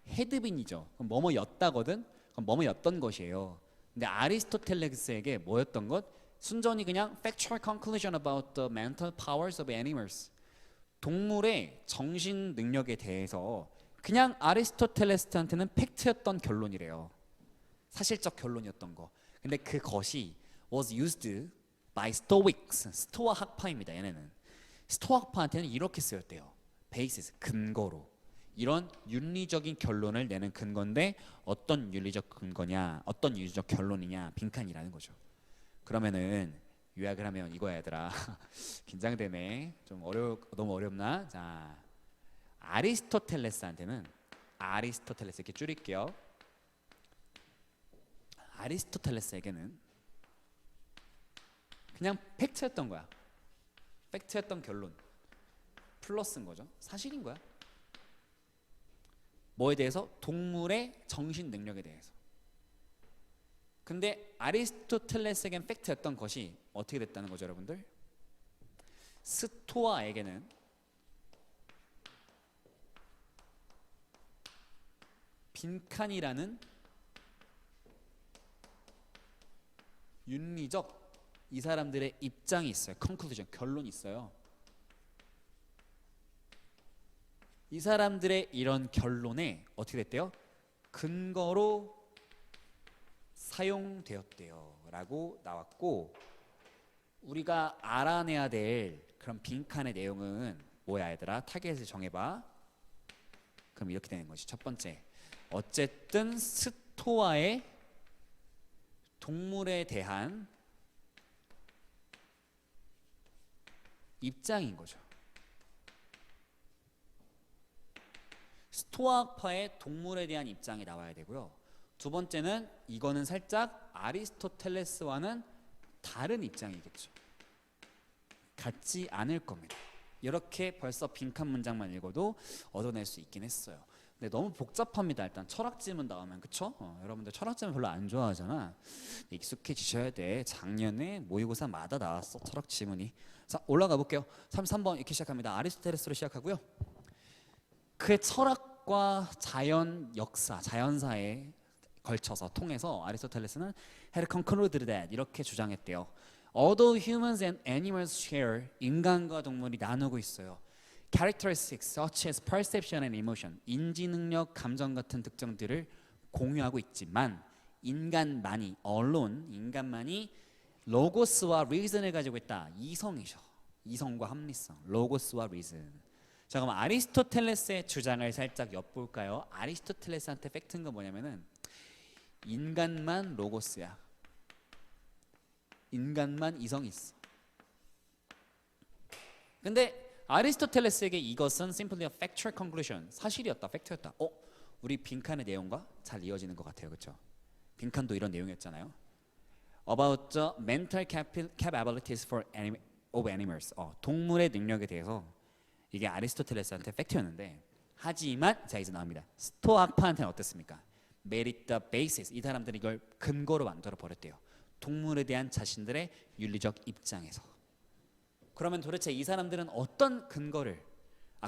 헤드빈이죠. 그럼 뭐뭐였다거든. 그럼 뭐뭐였던 것이에요. 근데 아리스토텔레스에게 뭐였던 것? 순전히 그냥 factual conclusion about the mental powers of animals. 동물의 정신 능력에 대해서 그냥 아리스토텔레스한테는 팩트였던 결론이래요. 사실적 결론이었던 거. 근데 그것이 was used by Stoics. 스토아 학파입니다. 얘네는 스토아 학파한테는 이렇게 쓰였대요. basis, 근거로. 이런 윤리적인 결론을 내는 근거인데 어떤 윤리적 근거냐, 어떤 윤리적 결론이냐, 빈칸이라는 거죠. 그러면은 요약을 하면 이거야 얘들아. 긴장되네. 좀 너무 어렵나? 자, 아리스토텔레스한테는 아리스토텔레스 이렇게 줄일게요. 아리스토텔레스에게는 그냥 팩트였던 거야. 팩트였던 결론 플러스인 거죠. 사실인 거야. 뭐에 대해서? 동물의 정신 능력에 대해서. 근데 아리스토텔레스에겐 팩트였던 것이 어떻게 됐다는 거죠, 여러분들? 스토아에게는 빈칸이라는 윤리적 이 사람들의 입장이 있어요. conclusion, 결론이 있어요. 이 사람들의 이런 결론에 어떻게 됐대요? 근거로 사용되었대요 라고 나왔고, 우리가 알아내야 될 그런 빈칸의 내용은 뭐야 얘들아? 타겟을 정해봐. 그럼 이렇게 되는 것이 첫 번째, 어쨌든 스토아의 동물에 대한 입장인 거죠. 스토아파의 동물에 대한 입장이 나와야 되고요. 두 번째는 이거는 살짝 아리스토텔레스와는 다른 입장이겠죠. 같지 않을 겁니다. 이렇게 벌써 빈칸 문장만 읽어도 얻어낼 수 있긴 했어요. 근데 너무 복잡합니다. 일단 철학 지문 나오면, 그쵸? 여러분들 철학 지문 별로 안 좋아하잖아. 익숙해지셔야 돼. 작년에 모의고사마다 나왔어, 철학 지문이. 자, 올라가 볼게요. 33번 이렇게 시작합니다. 아리스토텔레스로 시작하고요. 그의 철학과 자연 역사, 자연사에 걸쳐서 통해서 아리스토텔레스는 had concluded that 이렇게 주장했대요. Although humans and animals share, 인간과 동물이 나누고 있어요. Characteristics such as perception and emotion, 인지 능력, 감정 같은 특징들을 공유하고 있지만 인간만이 alone, 인간만이 로고스와 reason을 가지고 있다. 이성이죠. 이성과 합리성. 로고스와 reason. 자, 그럼 아리스토텔레스의 주장을 살짝 엿볼까요? 아리스토텔레스한테 팩트인 건 뭐냐면은 인간만 로고스야. 인간만 이성이 있어. 근데 아리스토텔레스에게 이것은 simply a factual conclusion, 사실이었다, 팩트였다. 우리 빈칸의 내용과 잘 이어지는 것 같아요, 그렇죠? 빈칸도 이런 내용이었잖아요. About the mental capabilities of animals, 동물의 능력에 대해서 이게 아리스토텔레스한테 팩트였는데, 하지만 자 이제 나옵니다. 스토아파한테는 어땠습니까? Made it the basis, 이 사람들이 이걸 근거로 만들어 버렸대요. 동물에 대한 자신들의 윤리적 입장에서. 그러면 도대체 이 사람들은 어떤 근거를,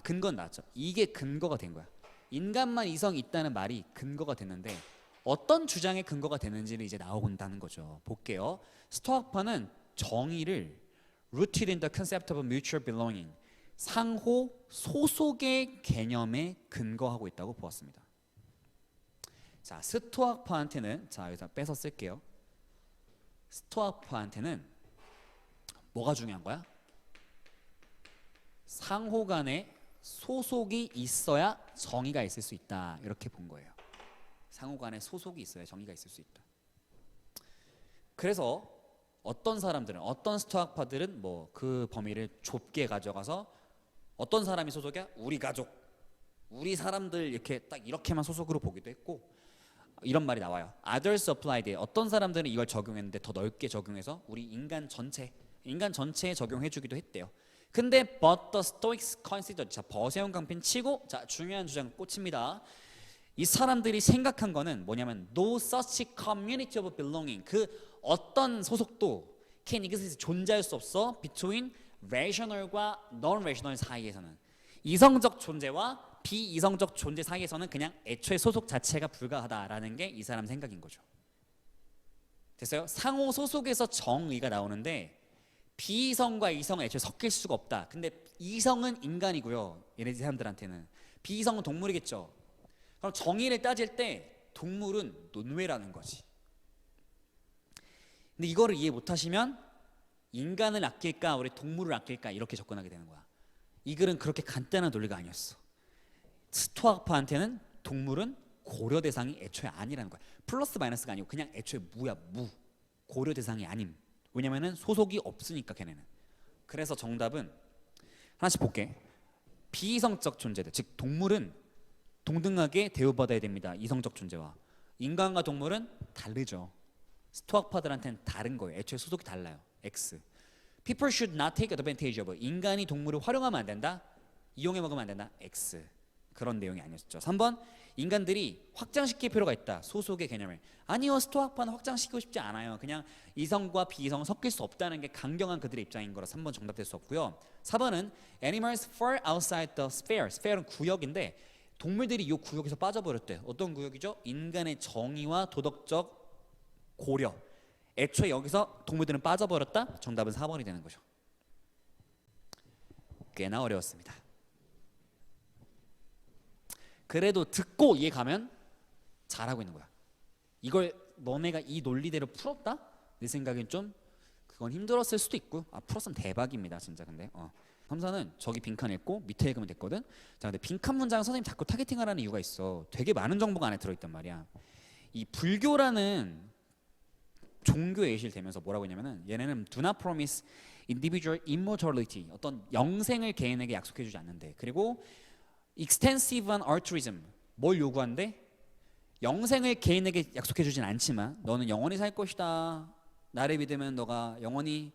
근거는 나왔죠. 이게 근거가 된 거야. 인간만 이성이 있다는 말이 근거가 됐는데 어떤 주장의 근거가 되는지는 이제 나오곤다는 거죠. 볼게요. 스토아파는 정의를 rooted in the concept of mutual belonging, 상호 소속의 개념에 근거하고 있다고 보았습니다. 자, 스토아파한테는, 자 여기서 빼서 쓸게요. 스토아파한테는 뭐가 중요한 거야? 상호 간에 소속이 있어야 정의가 있을 수 있다. 이렇게 본 거예요. 상호 간에 소속이 있어야 정의가 있을 수 있다. 그래서 어떤 사람들은, 어떤 스토아파들은 뭐 그 범위를 좁게 가져가서 어떤 사람이 소속이야? 우리 가족, 우리 사람들 이렇게 딱 이렇게만 소속으로 보기도 했고, 이런 말이 나와요. Others applied, 어떤 사람들은 이걸 적용했는데 더 넓게 적용해서 우리 인간 전체에 적용해주기도 했대요. 근데 but the Stoics considered, 자 버세운 강핀 치고, 자 중요한 주장 꽂힙니다. 이 사람들이 생각한 거는 뭐냐면 no such community of belonging, 그 어떤 소속도 can exist, 존재할 수 없어 between rational과 non-rational 사이에서는. 이성적 존재와 비이성적 존재 사이에서는 그냥 애초에 소속 자체가 불가하다라는 게 이 사람 생각인 거죠. 됐어요? 상호 소속에서 정의가 나오는데 비이성과 이성은 애초에 섞일 수가 없다. 근데 이성은 인간이고요. 얘네 사람들한테는. 비이성은 동물이겠죠. 그럼 정의를 따질 때 동물은 논외라는 거지. 근데 이거를 이해 못하시면 인간을 아낄까 우리 동물을 아낄까 이렇게 접근하게 되는 거야. 이 글은 그렇게 간단한 논리가 아니었어. 스토아파한테는 동물은 고려 대상이 애초에 아니라는 거야. 플러스 마이너스가 아니고 그냥 애초에 무야 무. 고려 대상이 아님. 왜냐면은 소속이 없으니까 걔네는. 그래서 정답은 하나씩 볼게. 비이성적 존재들, 즉 동물은 동등하게 대우받아야 됩니다. 이성적 존재와. 인간과 동물은 다르죠. 스토아파들한테는 다른 거예요. 애초에 소속이 달라요. X. People should not take advantage of. 인간이 동물을 활용하면 안 된다. 이용해 먹으면 안 된다. X. 그런 내용이 아니었죠. 3번 인간들이 확장시킬 필요가 있다. 소속의 개념을. 아니요. 스토아파는 확장시키고 싶지 않아요. 그냥 이성과 비이성은 섞일 수 없다는 게 강경한 그들의 입장인 거라 3번 정답될 수 없고요. 4번은 animals fall outside the sphere. sphere는 구역인데 동물들이 이 구역에서 빠져버렸대. 어떤 구역이죠? 인간의 정의와 도덕적 고려. 애초에 여기서 동물들은 빠져버렸다. 정답은 4번이 되는 거죠. 꽤나 어려웠습니다. 그래도 듣고 이해가면 잘하고 있는 거야. 이걸 너네가 이 논리대로 풀었다? 내 생각엔 좀 그건 힘들었을 수도 있고 풀었으면 대박입니다 진짜. 근데 삼사는 저기 빈칸 읽고 밑에 읽으면 됐거든. 자 근데 빈칸 문장 선생님 자꾸 타겟팅하라는 이유가 있어. 되게 많은 정보가 안에 들어있단 말이야. 이 불교라는 종교 예시를 대면서 뭐라고 했냐면은 얘네는 do not promise individual immortality. 어떤 영생을 개인에게 약속해주지 않는데. 그리고 extensive altruism. 뭘 요구한대? 영생을 개인에게 약속해주진 않지만 너는 영원히 살 것이다. 나를 믿으면 너가 영원히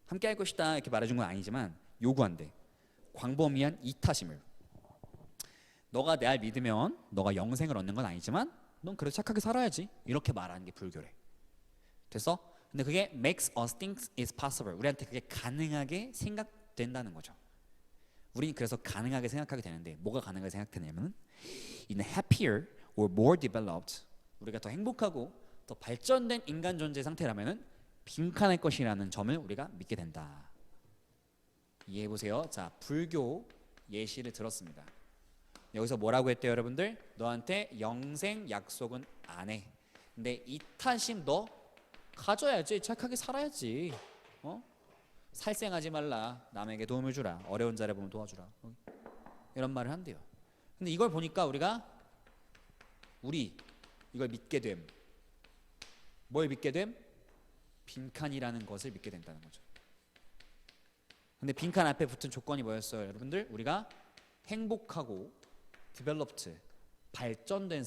함께 할 것이다. 이렇게 말해준 건 아니지만 요구한대. 광범위한 이타심을. 너가 날 믿으면 너가 영생을 얻는 건 아니지만 넌 그래도 착하게 살아야지. 이렇게 말하는 게 불교래. 됐어? 근데 그게 makes us think it's possible. 우리한테 그게 가능하게 생각된다는 거죠. 우리는 그래서 가능하게 생각하게 되는데 뭐가 가능하게 생각되냐면 in a happier or more developed 우리가 더 행복하고 더 발전된 인간 존재 상태라면은 빈칸할 것이라는 점을 우리가 믿게 된다. 이해해 보세요. 자, 불교 예시를 들었습니다. 여기서 뭐라고 했대요, 여러분들? 너한테 영생 약속은 안 해. 근데 이타심 너 가져야지. 착하게 살아야지. 살생하지 말라. 남에게 도움을 주라. 어려운 자를 보면 도와주라. 이런 말을 한대요. 근데 이걸 보니까 우리 이걸 믿게 됨. 뭘 믿게 됨? 빈칸이라는 것을 믿게 된다는 거죠. 근데 빈칸 앞에 붙은 조건이 뭐였어요, 여러분들? 우리가 행복하고 developed, 발전된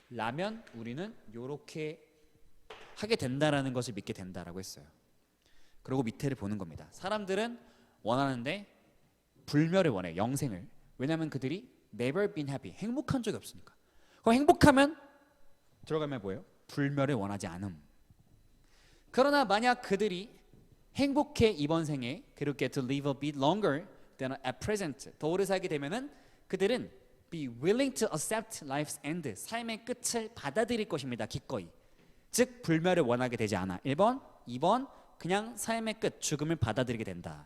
상태라면 우리는 이렇게 하게 된다라는 것을 믿게 된다라고 했어요. 그리고 밑에를 보는 겁니다. 사람들은 원하는데 불멸을 원해, 영생을. 왜냐하면 그들이 never been happy, 행복한 적이 없으니까. 그럼 행복하면 들어가면 뭐예요? 불멸을 원하지 않음. 그러나 만약 그들이 행복해 이번 생에 그렇게 to live a bit longer than at present, 더 오래 살게 되면은 그들은 be willing to accept life's end, 삶의 끝을 받아들일 것입니다. 기꺼이. 즉 불멸을 원하게 되지 않아. 1번, 2번 그냥 삶의 끝, 죽음을 받아들이게 된다.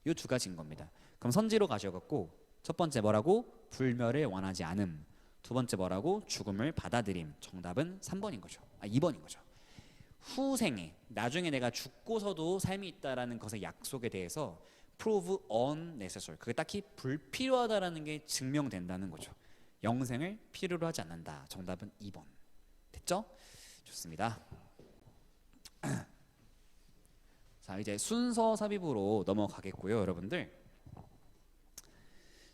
이 두 가지인 겁니다. 그럼 선지로 가셔갖고 첫 번째 뭐라고? 불멸을 원하지 않음. 두 번째 뭐라고? 죽음을 받아들임. 정답은 3번인 거죠. 2번인 거죠. 후생에 나중에 내가 죽고서도 삶이 있다라는 것의 약속에 대해서 prove unnecessary. 그게 딱히 불필요하다라는 게 증명된다는 거죠. 영생을 필요로 하지 않는다. 정답은 2번. 됐죠? 좋습니다. 자, 이제 순서 삽입으로 넘어가겠고요, 여러분들.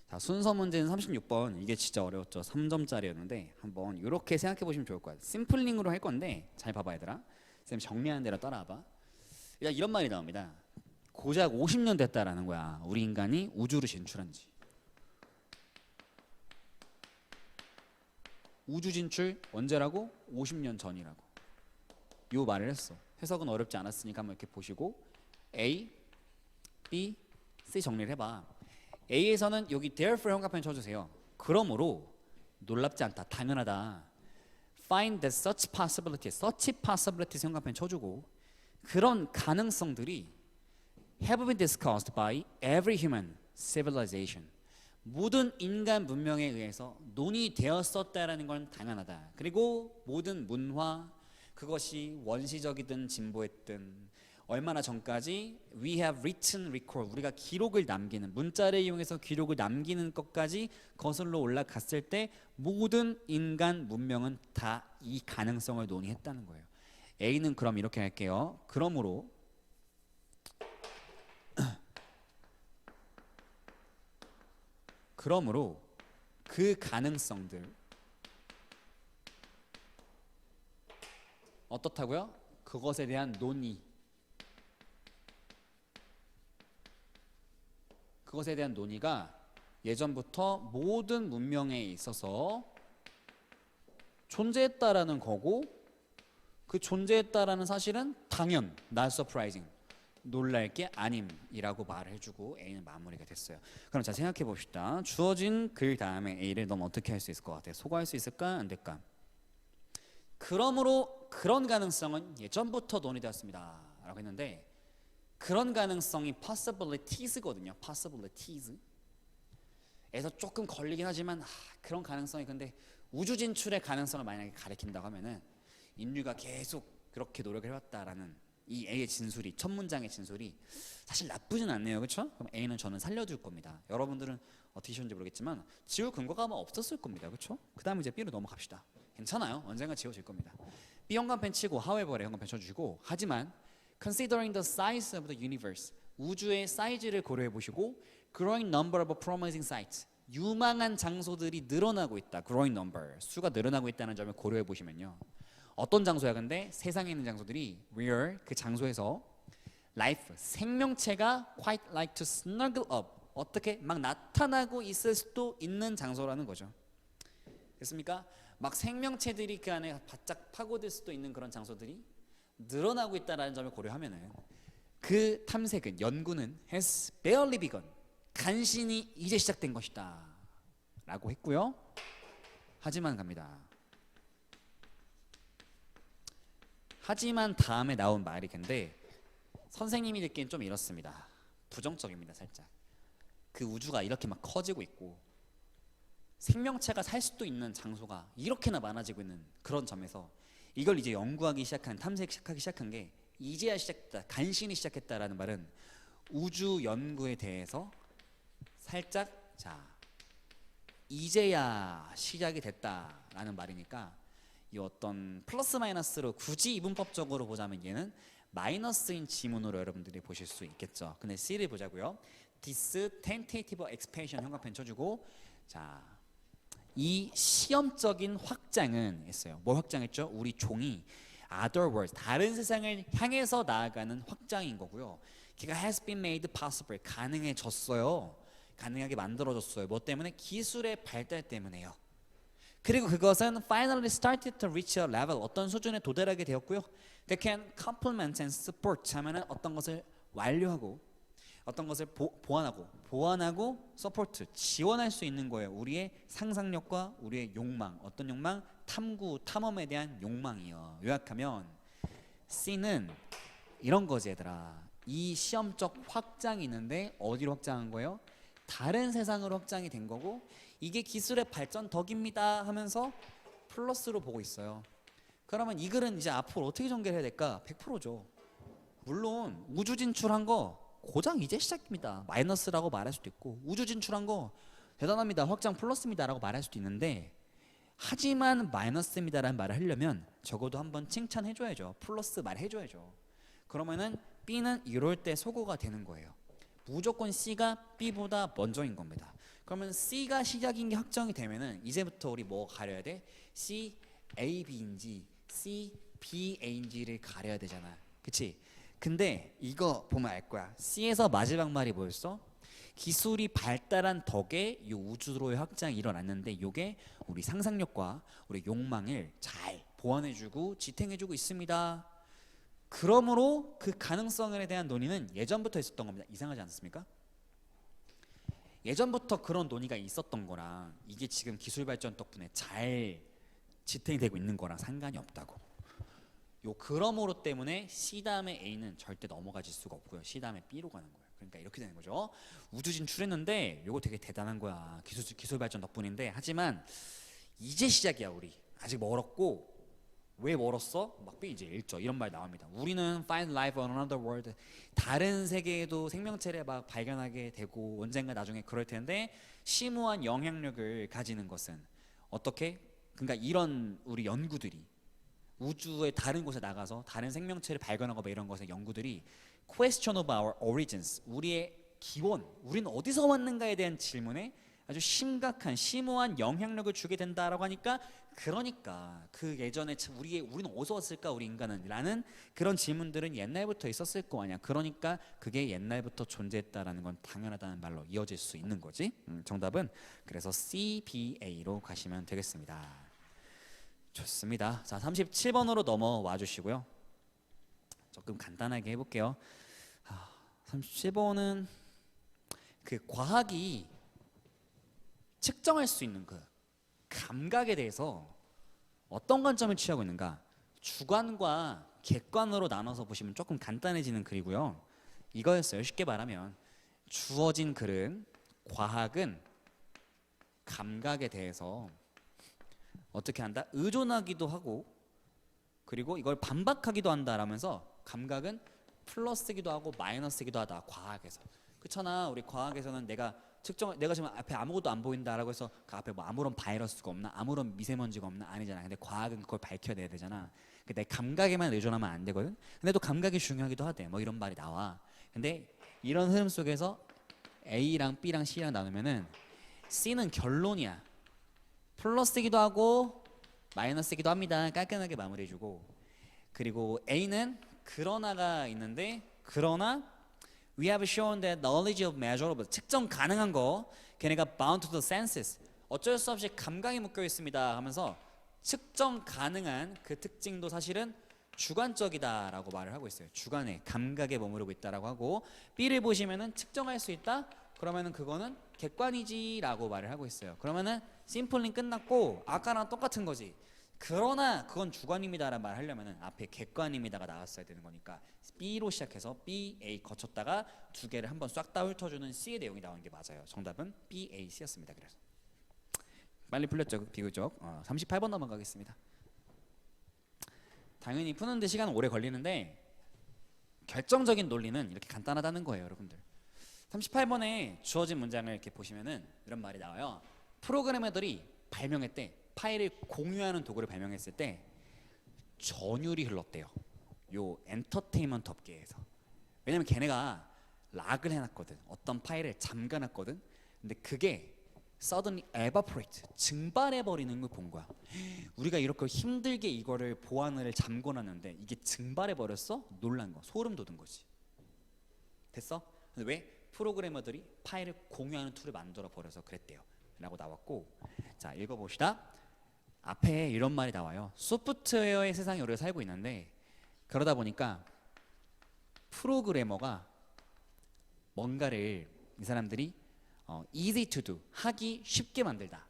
자, 순서 문제는 36번. 이게 진짜 어려웠죠. 3점짜리였는데 한번 이렇게 생각해 보시면 좋을 것 같아요. 심플링으로 할 건데 잘 봐봐 얘들아. 쌤 정리하는 대로 따라와봐. 일단 이런 말이 나옵니다. 고작 50년 됐다라는 거야. 우리 인간이 우주로 진출한 지. 우주 진출 언제라고? 50년 전이라고. 요 말을 했어. 해석은 어렵지 않았으니까 한번 이렇게 보시고 A, B, C 정리를 해봐. A에서는 여기 therefore 형광펜 쳐주세요. 그러므로 놀랍지 않다, 당연하다. Find that such possibilities 형광펜 쳐주고 그런 가능성들이 have been discussed by every human civilization. 모든 인간 문명에 의해서 논의되었었다라는 건 당연하다. 그리고 모든 문화, 그것이 원시적이든 진보했든 얼마나 전까지 we have written record, 우리가 기록을 남기는, 문자를 이용해서 기록을 남기는 것까지 거슬러 올라갔을 때 모든 인간 문명은 다 이 가능성을 논의했다는 거예요. A는 그럼 이렇게 할게요. 그러므로 그 가능성들 어떻다고요? 그것에 대한 논의가 예전부터 모든 문명에 있어서 존재했다라는 거고, 그 존재했다라는 사실은 당연, not surprising, 놀랄 게 아님이라고 말을 해주고 A는 마무리가 됐어요. 그럼 자, 생각해 봅시다. 주어진 글 다음에 A를 너무 어떻게 할 수 있을 것 같아요? 소거할 수 있을까? 안 될까? 그러므로 그런 가능성은 예전부터 논의되었습니다 라고 했는데, 그런 가능성이 possibilities거든요. possibilities에서 조금 걸리긴 하지만 그런 가능성이, 근데 우주 진출의 가능성을 만약에 가리킨다고 하면은 인류가 계속 그렇게 노력을 해왔다라는 이 A의 진술이, 첫 문장의 진술이 사실 나쁘진 않네요. 그렇죠? 그럼 A는 저는 살려둘 겁니다. 여러분들은 어떻게 하셨는지 모르겠지만 지울 근거가 아마 없었을 겁니다. 그렇죠? 그 다음에 이제 B로 넘어갑시다. 괜찮아요. 언젠가 지워질 겁니다. B 형광펜 치고 however에 형광펜 쳐주시고, 하지만 considering the size of the universe, 우주의 사이즈를 고려해 보시고 growing number of promising sites, 유망한 장소들이 늘어나고 있다. growing number, 수가 늘어나고 있다는 점을 고려해 보시면요. 어떤 장소야? 근데 세상에 있는 장소들이 where, 그 장소에서 life, 생명체가 quite like to snuggle up, 어떻게 막 나타나고 있을 수도 있는 장소라는 거죠. 됐습니까? 막 생명체들이 그 안에 바짝 파고들 수도 있는 그런 장소들이 늘어나고 있다는 점을 고려하면은 그 탐색은, 연구는 has barely begun, 간신히 이제 시작된 것이다 라고 했고요. 하지만 갑니다. 하지만 다음에 나온 말이 근데 선생님이 듣기엔 좀 이렇습니다. 부정적입니다. 살짝. 그 우주가 이렇게 막 커지고 있고 생명체가 살 수도 있는 장소가 이렇게나 많아지고 있는 그런 점에서 이걸 이제 연구하기 시작한, 탐색하기 시작한 게 이제야 시작했다, 간신히 시작했다라는 말은 우주 연구에 대해서 살짝 이제야 시작이 됐다라는 말이니까, 이 어떤 플러스 마이너스로 굳이 이분법적으로 보자면 얘는 마이너스인 지문으로 여러분들이 보실 수 있겠죠. 근데 C를 보자고요. This tentative expansion 형광펜 쳐주고, 자, 이 시험적인 확장은 했어요. 뭘 확장했죠? 우리 종이 other worlds, 다른 세상을 향해서 나아가는 확장인 거고요. 걔가 has been made possible, 가능해졌어요. 가능하게 만들어졌어요. 뭐 때문에? 기술의 발달 때문에요. 그리고 그것은 finally started to reach a level, 어떤 수준에 도달하게 되었고요. They can complement and support, 하면은 어떤 것을 완료하고 어떤 것을 보완하고 support, 지원할 수 있는 거예요. 우리의 상상력과 우리의 욕망, 어떤 욕망? 탐구, 탐험에 대한 욕망이요. 요약하면 C는 이런 거지 얘들아. 이 시험적 확장이 있는데 어디로 확장한 거예요? 다른 세상으로 확장이 된 거고, 이게 기술의 발전 덕입니다 하면서 플러스로 보고 있어요. 그러면 이 글은 이제 앞으로 어떻게 전개를 해야 될까? 100%죠. 물론 우주 진출한 거 고작 이제 시작입니다. 마이너스라고 말할 수도 있고, 우주 진출한 거 대단합니다. 확장 플러스입니다라고 말할 수도 있는데, 하지만 마이너스입니다라는 말을 하려면 적어도 한번 칭찬해줘야죠. 플러스 말해줘야죠. 그러면은 B는 이럴 때 소거가 되는 거예요. 무조건 C가 B보다 먼저인 겁니다. 그러면 C가 시작인 게 확정이 되면은 이제부터 우리 뭐 가려야 돼? C, A, B인지 C, B, A인지를 가려야 되잖아. 그치? 근데 이거 보면 알 거야. C에서 마지막 말이 뭐였어? 기술이 발달한 덕에 이 우주로의 확장이 일어났는데, 이게 우리 상상력과 우리 욕망을 잘 보완해주고 지탱해주고 있습니다. 그러므로 그 가능성에 대한 논의는 예전부터 있었던 겁니다. 이상하지 않습니까? 예전부터 그런 논의가 있었던 거랑 이게 지금 기술 발전 덕분에 잘 지탱이 되고 있는 거랑 상관이 없다고. 요 그러므로 때문에 C 다음에 A는 절대 넘어가질 수가 없고요. C 다음에 B로 가는 거예요. 그러니까 이렇게 되는 거죠. 우주 진출했는데 요거 되게 대단한 거야. 기술 발전 덕분인데, 하지만 이제 시작이야. 우리 아직 멀었고, 왜 멀었어? 막 B 이제 1조 이런 말 나옵니다. 우리는 find life on another world, 다른 세계에도 생명체를 막 발견하게 되고 언젠가 나중에 그럴 텐데, 심오한 영향력을 가지는 것은 어떻게? 그러니까 이런 우리 연구들이 우주의 다른 곳에 나가서 다른 생명체를 발견하고 뭐 이런 것의 연구들이 question of our origins, 우리의 기원, 우리는 어디서 왔는가에 대한 질문에 아주 심각한 심오한 영향력을 주게 된다라고 하니까, 그러니까 그 예전에 우리는 어디서 왔을까 우리 인간은 라는 그런 질문들은 옛날부터 있었을 거 아니야. 그러니까 그게 옛날부터 존재했다라는 건 당연하다는 말로 이어질 수 있는 거지. 정답은 그래서 CBA로 가시면 되겠습니다. 좋습니다. 자, 37번으로 넘어와 주시고요. 조금 간단하게 해볼게요. 37번은 그 과학이 측정할 수 있는 그 감각에 대해서 어떤 관점을 취하고 있는가, 주관과 객관으로 나눠서 보시면 조금 간단해지는 글이고요. 이거였어요. 쉽게 말하면 주어진 글은 과학은 감각에 대해서 어떻게 한다? 의존하기도 하고, 그리고 이걸 반박하기도 한다라면서 감각은 플러스기도 하고 마이너스기도 하다. 과학에서. 그렇잖아. 우리 과학에서는 내가 지금 앞에 아무것도 안 보인다라고 해서 그 앞에 뭐 아무런 바이러스가 없나, 아무런 미세먼지가 없나, 아니잖아. 근데 과학은 그걸 밝혀내야 되잖아. 내 감각에만 의존하면 안 되거든. 근데 또 감각이 중요하기도 하대. 뭐 이런 말이 나와. 근데 이런 흐름 속에서 A랑 B랑 C랑 나누면은 C는 결론이야. 플러스이기도 하고 마이너스이기도 합니다. 깔끔하게 마무리해주고, 그리고 A는 그러나가 있는데, 그러나 we have shown that knowledge of measurable, 측정 가능한 거, 걔네가 bound to the senses, 어쩔 수 없이 감각이 묶여 있습니다 하면서 측정 가능한 그 특징도 사실은 주관적이다라고 말을 하고 있어요. 주관에, 감각에 머무르고 있다라고 하고, B를 보시면은 측정할 수 있다? 그러면은 그거는 객관이지라고 말을 하고 있어요. 그러면은 심플링 끝났고 아까랑 똑같은 거지. 그러나 그건 주관입니다라는 말 하려면은 앞에 객관입니다가 나왔어야 되는 거니까 B로 시작해서 B, A 거쳤다가 두 개를 한번 싹 다 훑어주는 C의 내용이 나오는 게 맞아요. 정답은 B, A, C였습니다. 그래서 빨리 풀렸죠, 비교적. 38번 넘어가겠습니다. 당연히 푸는데 시간 오래 걸리는데 결정적인 논리는 이렇게 간단하다는 거예요, 여러분들. 38번에 주어진 문장을 이렇게 보시면은 이런 말이 나와요. 프로그래머들이 발명했대. 파일을 공유하는 도구를 발명했을 때 전율이 흘렀대요. 요 엔터테인먼트 업계에서. 왜냐면 걔네가 락을 해놨거든. 어떤 파일을 잠가놨거든. 근데 그게 suddenly evaporate, 증발해버리는 걸 본 거야. 우리가 이렇게 힘들게 이거를 보안을 잠궈놨는데 이게 증발해버렸어? 놀란 거, 소름 돋은 거지. 됐어? 근데 왜? 프로그래머들이 파일을 공유하는 툴을 만들어 버려서 그랬대요 라고 나왔고, 자, 읽어봅시다. 앞에 이런 말이 나와요. 소프트웨어의 세상에 우리가 살고 있는데, 그러다 보니까 프로그래머가 뭔가를, 이 사람들이 easy to do, 하기 쉽게 만들다.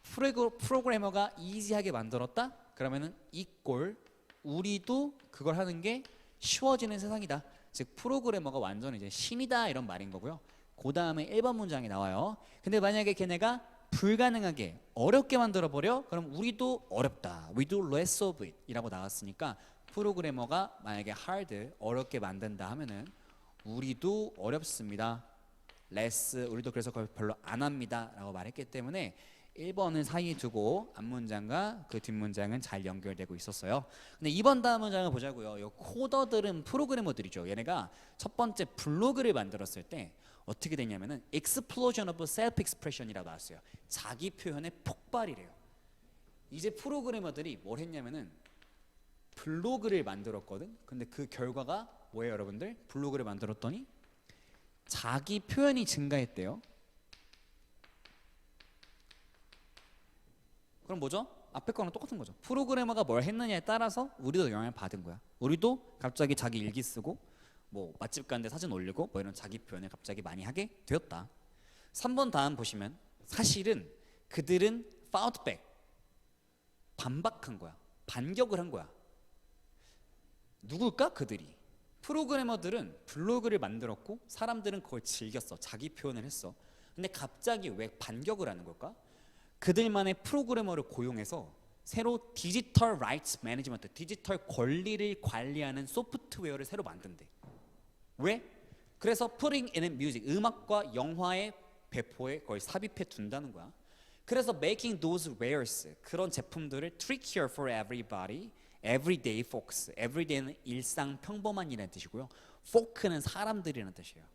프로그래머가 easy하게 만들었다? 그러면은 이꼴 우리도 그걸 하는 게 쉬워지는 세상이다. 즉 프로그래머가 완전 이제 신이다 이런 말인 거고요. 그 다음에 1번 문장이 나와요. 근데 만약에 걔네가 불가능하게 어렵게 만들어 버려? 그럼 우리도 어렵다. We do less of it 이라고 나왔으니까, 프로그래머가 만약에 hard, 어렵게 만든다 하면은 우리도 어렵습니다. less, 우리도 그래서 그걸 별로 안 합니다 라고 말했기 때문에 1번은 사이에 두고 앞문장과 그 뒷문장은 잘 연결되고 있었어요. 근데 2번 다음 문장을 보자고요. 이 코더들은 프로그래머들이죠. 얘네가 첫 번째 블로그를 만들었을 때 어떻게 됐냐면은 explosion of self-expression이라고 나왔어요. 자기 표현의 폭발이래요. 이제 프로그래머들이 뭘 했냐면은 블로그를 만들었거든. 근데 그 결과가 뭐예요, 여러분들? 블로그를 만들었더니 자기 표현이 증가했대요. 그럼 뭐죠? 앞에 거랑 똑같은 거죠. 프로그래머가 뭘 했느냐에 따라서 우리도 영향을 받은 거야. 우리도 갑자기 자기 일기 쓰고 뭐 맛집 가는데 사진 올리고 뭐 이런 자기 표현을 갑자기 많이 하게 되었다. 3번 다음 보시면 사실은 그들은 fought back, 반박한 거야. 반격을 한 거야. 누굴까? 그들이. 프로그래머들은 블로그를 만들었고 사람들은 그걸 즐겼어. 자기 표현을 했어. 근데 갑자기 왜 반격을 하는 걸까? 그들만의 프로그래머를 고용해서 새로 디지털 라이츠 매니지먼트, 디지털 권리를 관리하는 소프트웨어를 새로 만든대. 왜? 그래서 putting in music, 음악과 영화의 배포에 거의 삽입해 둔다는 거야. 그래서 making those wares, 그런 제품들을 trickier for everybody, everyday folks. everyday는 일상 평범한이라는 뜻이고요. folk는 사람들이라는 뜻이에요.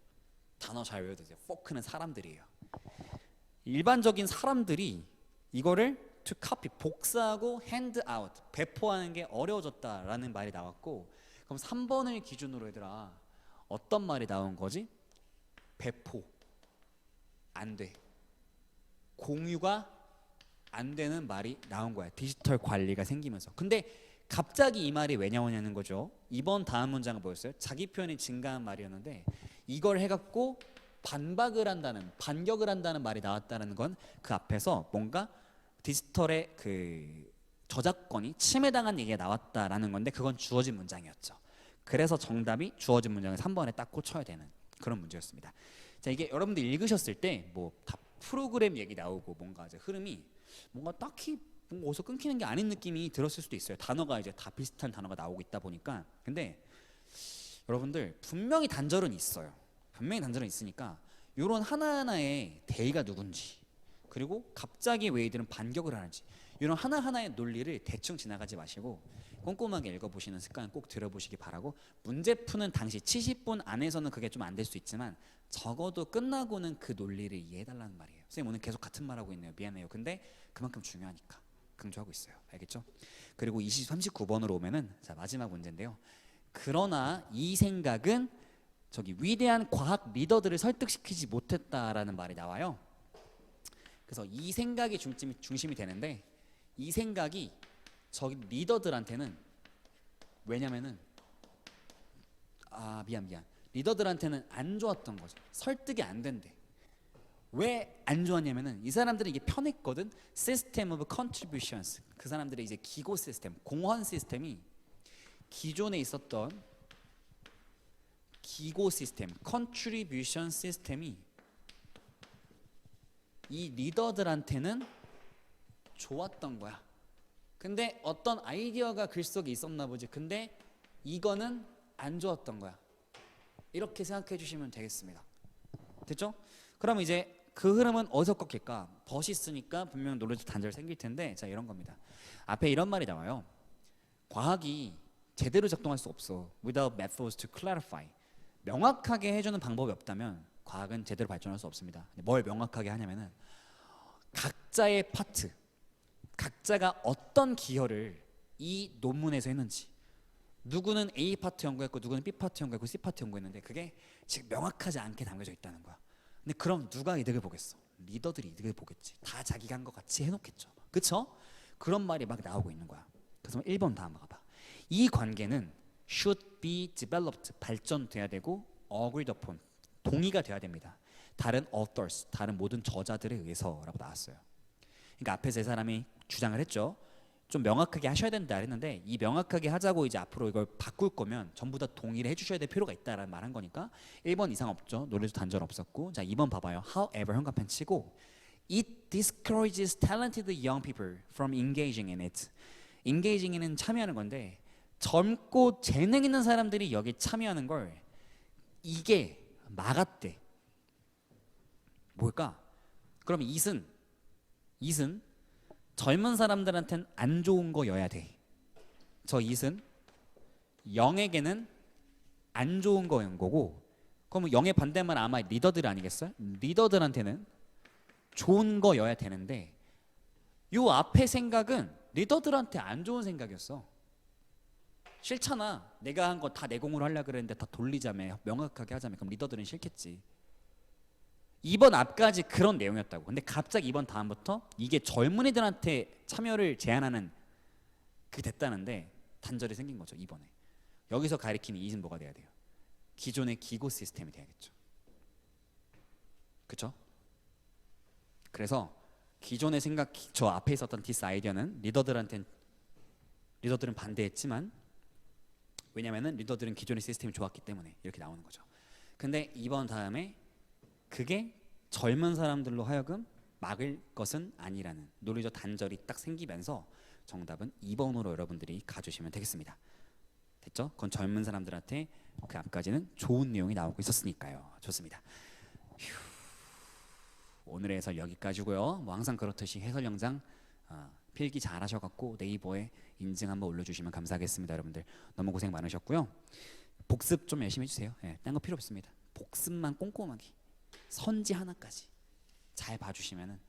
단어 잘 외워두세요. folk는 사람들이에요. 일반적인 사람들이 이거를 to copy, 복사하고 hand out, 배포하는 게 어려워졌다라는 말이 나왔고, 그럼 3번을 기준으로 얘들아 어떤 말이 나온 거지? 배포 안 돼, 공유가 안 되는 말이 나온 거야. 디지털 관리가 생기면서. 근데 갑자기 이 말이 왜 나오냐는 거죠. 이번 다음 문장은 뭐였어요? 자기 표현이 증가한 말이었는데 이걸 해갖고 반박을 한다는, 반격을 한다는 말이 나왔다는 건 그 앞에서 뭔가 디지털의 그 저작권이 침해당한 얘기가 나왔다라는 건데 그건 주어진 문장이었죠. 그래서 정답이 주어진 문장을 3번에 딱 꽂혀야 되는 그런 문제였습니다. 자, 이게 여러분들 읽으셨을 때 뭐 다 프로그램 얘기 나오고 뭔가 이제 흐름이 뭔가 딱히 뭔가 어디서 끊기는 게 아닌 느낌이 들었을 수도 있어요. 단어가 이제 다 비슷한 단어가 나오고 있다 보니까. 근데 여러분들 분명히 단절은 있어요. 분명히 단절은 있으니까 이런 하나하나의 대의가 누군지, 그리고 갑자기 왜 이들은 반격을 하는지, 이런 하나하나의 논리를 대충 지나가지 마시고 꼼꼼하게 읽어보시는 습관 꼭 들여보시기 바라고, 문제 푸는 당시 70분 안에서는 그게 좀 안 될 수 있지만 적어도 끝나고는 그 논리를 이해해달라는 말이에요. 선생님 오늘 계속 같은 말 하고 있네요. 미안해요. 근데 그만큼 중요하니까 강조하고 있어요. 알겠죠? 그리고 39번으로 오면은 자 마지막 문제인데요. 그러나 이 생각은 저기 위대한 과학 리더들을 설득시키지 못했다라는 말이 나와요. 그래서 이 생각이 중심이 되는데 이 생각이 저기 리더들한테는, 왜냐면은 미안 리더들한테는 안 좋았던 거죠. 설득이 안 된대. 왜 안 좋았냐면은 이 사람들은 이게 편했거든. System of Contributions, 그 사람들의 이제 기고 시스템, 공헌 시스템이 기존에 있었던 기고 시스템, Contribution 시스템이 이 리더들한테는 좋았던 거야. 근데 어떤 아이디어가 글 속에 있었나 보지. 근데 이거는 안 좋았던 거야. 이렇게 생각해 주시면 되겠습니다. 됐죠? 그럼 이제 그 흐름은 어디서 꺾일까? 벗이 있으니까 분명 노래도 단절 생길 텐데, 자 이런 겁니다. 앞에 이런 말이 나와요. 과학이 제대로 작동할 수 없어. Without methods to clarify. 명확하게 해주는 방법이 없다면 과학은 제대로 발전할 수 없습니다. 뭘 명확하게 하냐면은 각자의 파트, 각자가 어떤 기여를 이 논문에서 했는지, 누구는 A 파트 연구했고 누구는 B 파트 연구했고 C 파트 연구했는데 그게 지금 명확하지 않게 담겨져 있다는 거야. 근데 그럼 누가 이득을 보겠어? 리더들이 이득을 보겠지. 다 자기가 한 거 같이 해놓겠죠. 그쵸? 그런 말이 막 나오고 있는 거야. 그래서 1번 다음 봐봐. 이 관계는 should be developed, 발전돼야 되고 agreed upon, 동의가 돼야 됩니다. 다른 authors, 다른 모든 저자들에 의해서라고 나왔어요. 그러니까 앞에서 이 사람이 주장을 했죠. 좀 명확하게 하셔야 된다 했는데, 이 명확하게 하자고 이제 앞으로 이걸 바꿀 거면 전부 다 동의를 해주셔야 될 필요가 있다라는 말 한 거니까 1번 이상 없죠. 노래도 단절 없었고. 자 2번 봐봐요. However 현관펜 치고 It discourages talented young people from engaging in it. engaging in은 참여하는 건데 젊고 재능 있는 사람들이 여기 참여하는 걸 이게 막았대. 뭘까? 그럼 it은 젊은 사람들한테는 안 좋은 거여야 돼. 저 it은 0에게는 안 좋은 거인 거고, 그럼 0의 반대말 아마 리더들 아니겠어요? 리더들한테는 좋은 거여야 되는데 요 앞에 생각은 리더들한테 안 좋은 생각이었어. 싫잖아. 내가 한 거 다 내공으로 하려고 그랬는데 다 돌리자며, 명확하게 하자며. 그럼 리더들은 싫겠지. 2번 앞까지 그런 내용이었다고. 근데 갑자기 2번 다음부터 이게 젊은이들한테 참여를 제한하는 그게 됐다는데 단절이 생긴 거죠. 2번에. 여기서 가리키는 이는 뭐가 돼야 돼요? 기존의 기고 시스템이 돼야겠죠. 그렇죠? 그래서 기존의 생각, 저 앞에 있었던 디스 아이디어는 리더들은 반대했지만, 왜냐면은 리더들은 기존의 시스템이 좋았기 때문에 이렇게 나오는 거죠. 근데 이번 다음에 그게 젊은 사람들로 하여금 막을 것은 아니라는 논리적 단절이 딱 생기면서 정답은 2번으로 여러분들이 가주시면 되겠습니다. 됐죠? 그건 젊은 사람들한테 그 앞까지는 좋은 내용이 나오고 있었으니까요. 좋습니다. 오늘의 해설 여기까지고요. 뭐 항상 그렇듯이 해설 영상 필기 잘하셔갖고 네이버에 인증 한번 올려주시면 감사하겠습니다. 여러분들 너무 고생 많으셨고요. 복습 좀 열심히 해주세요. 딴 거 필요 없습니다. 복습만 꼼꼼하게 선지 하나까지 잘 봐주시면은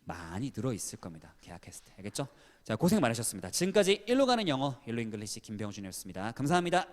많이 늘어 있을 겁니다. 계약했을 때. 알겠죠? 자, 고생 많으셨습니다. 지금까지 일로 가는 영어 일로 잉글리시 김병준이었습니다. 감사합니다.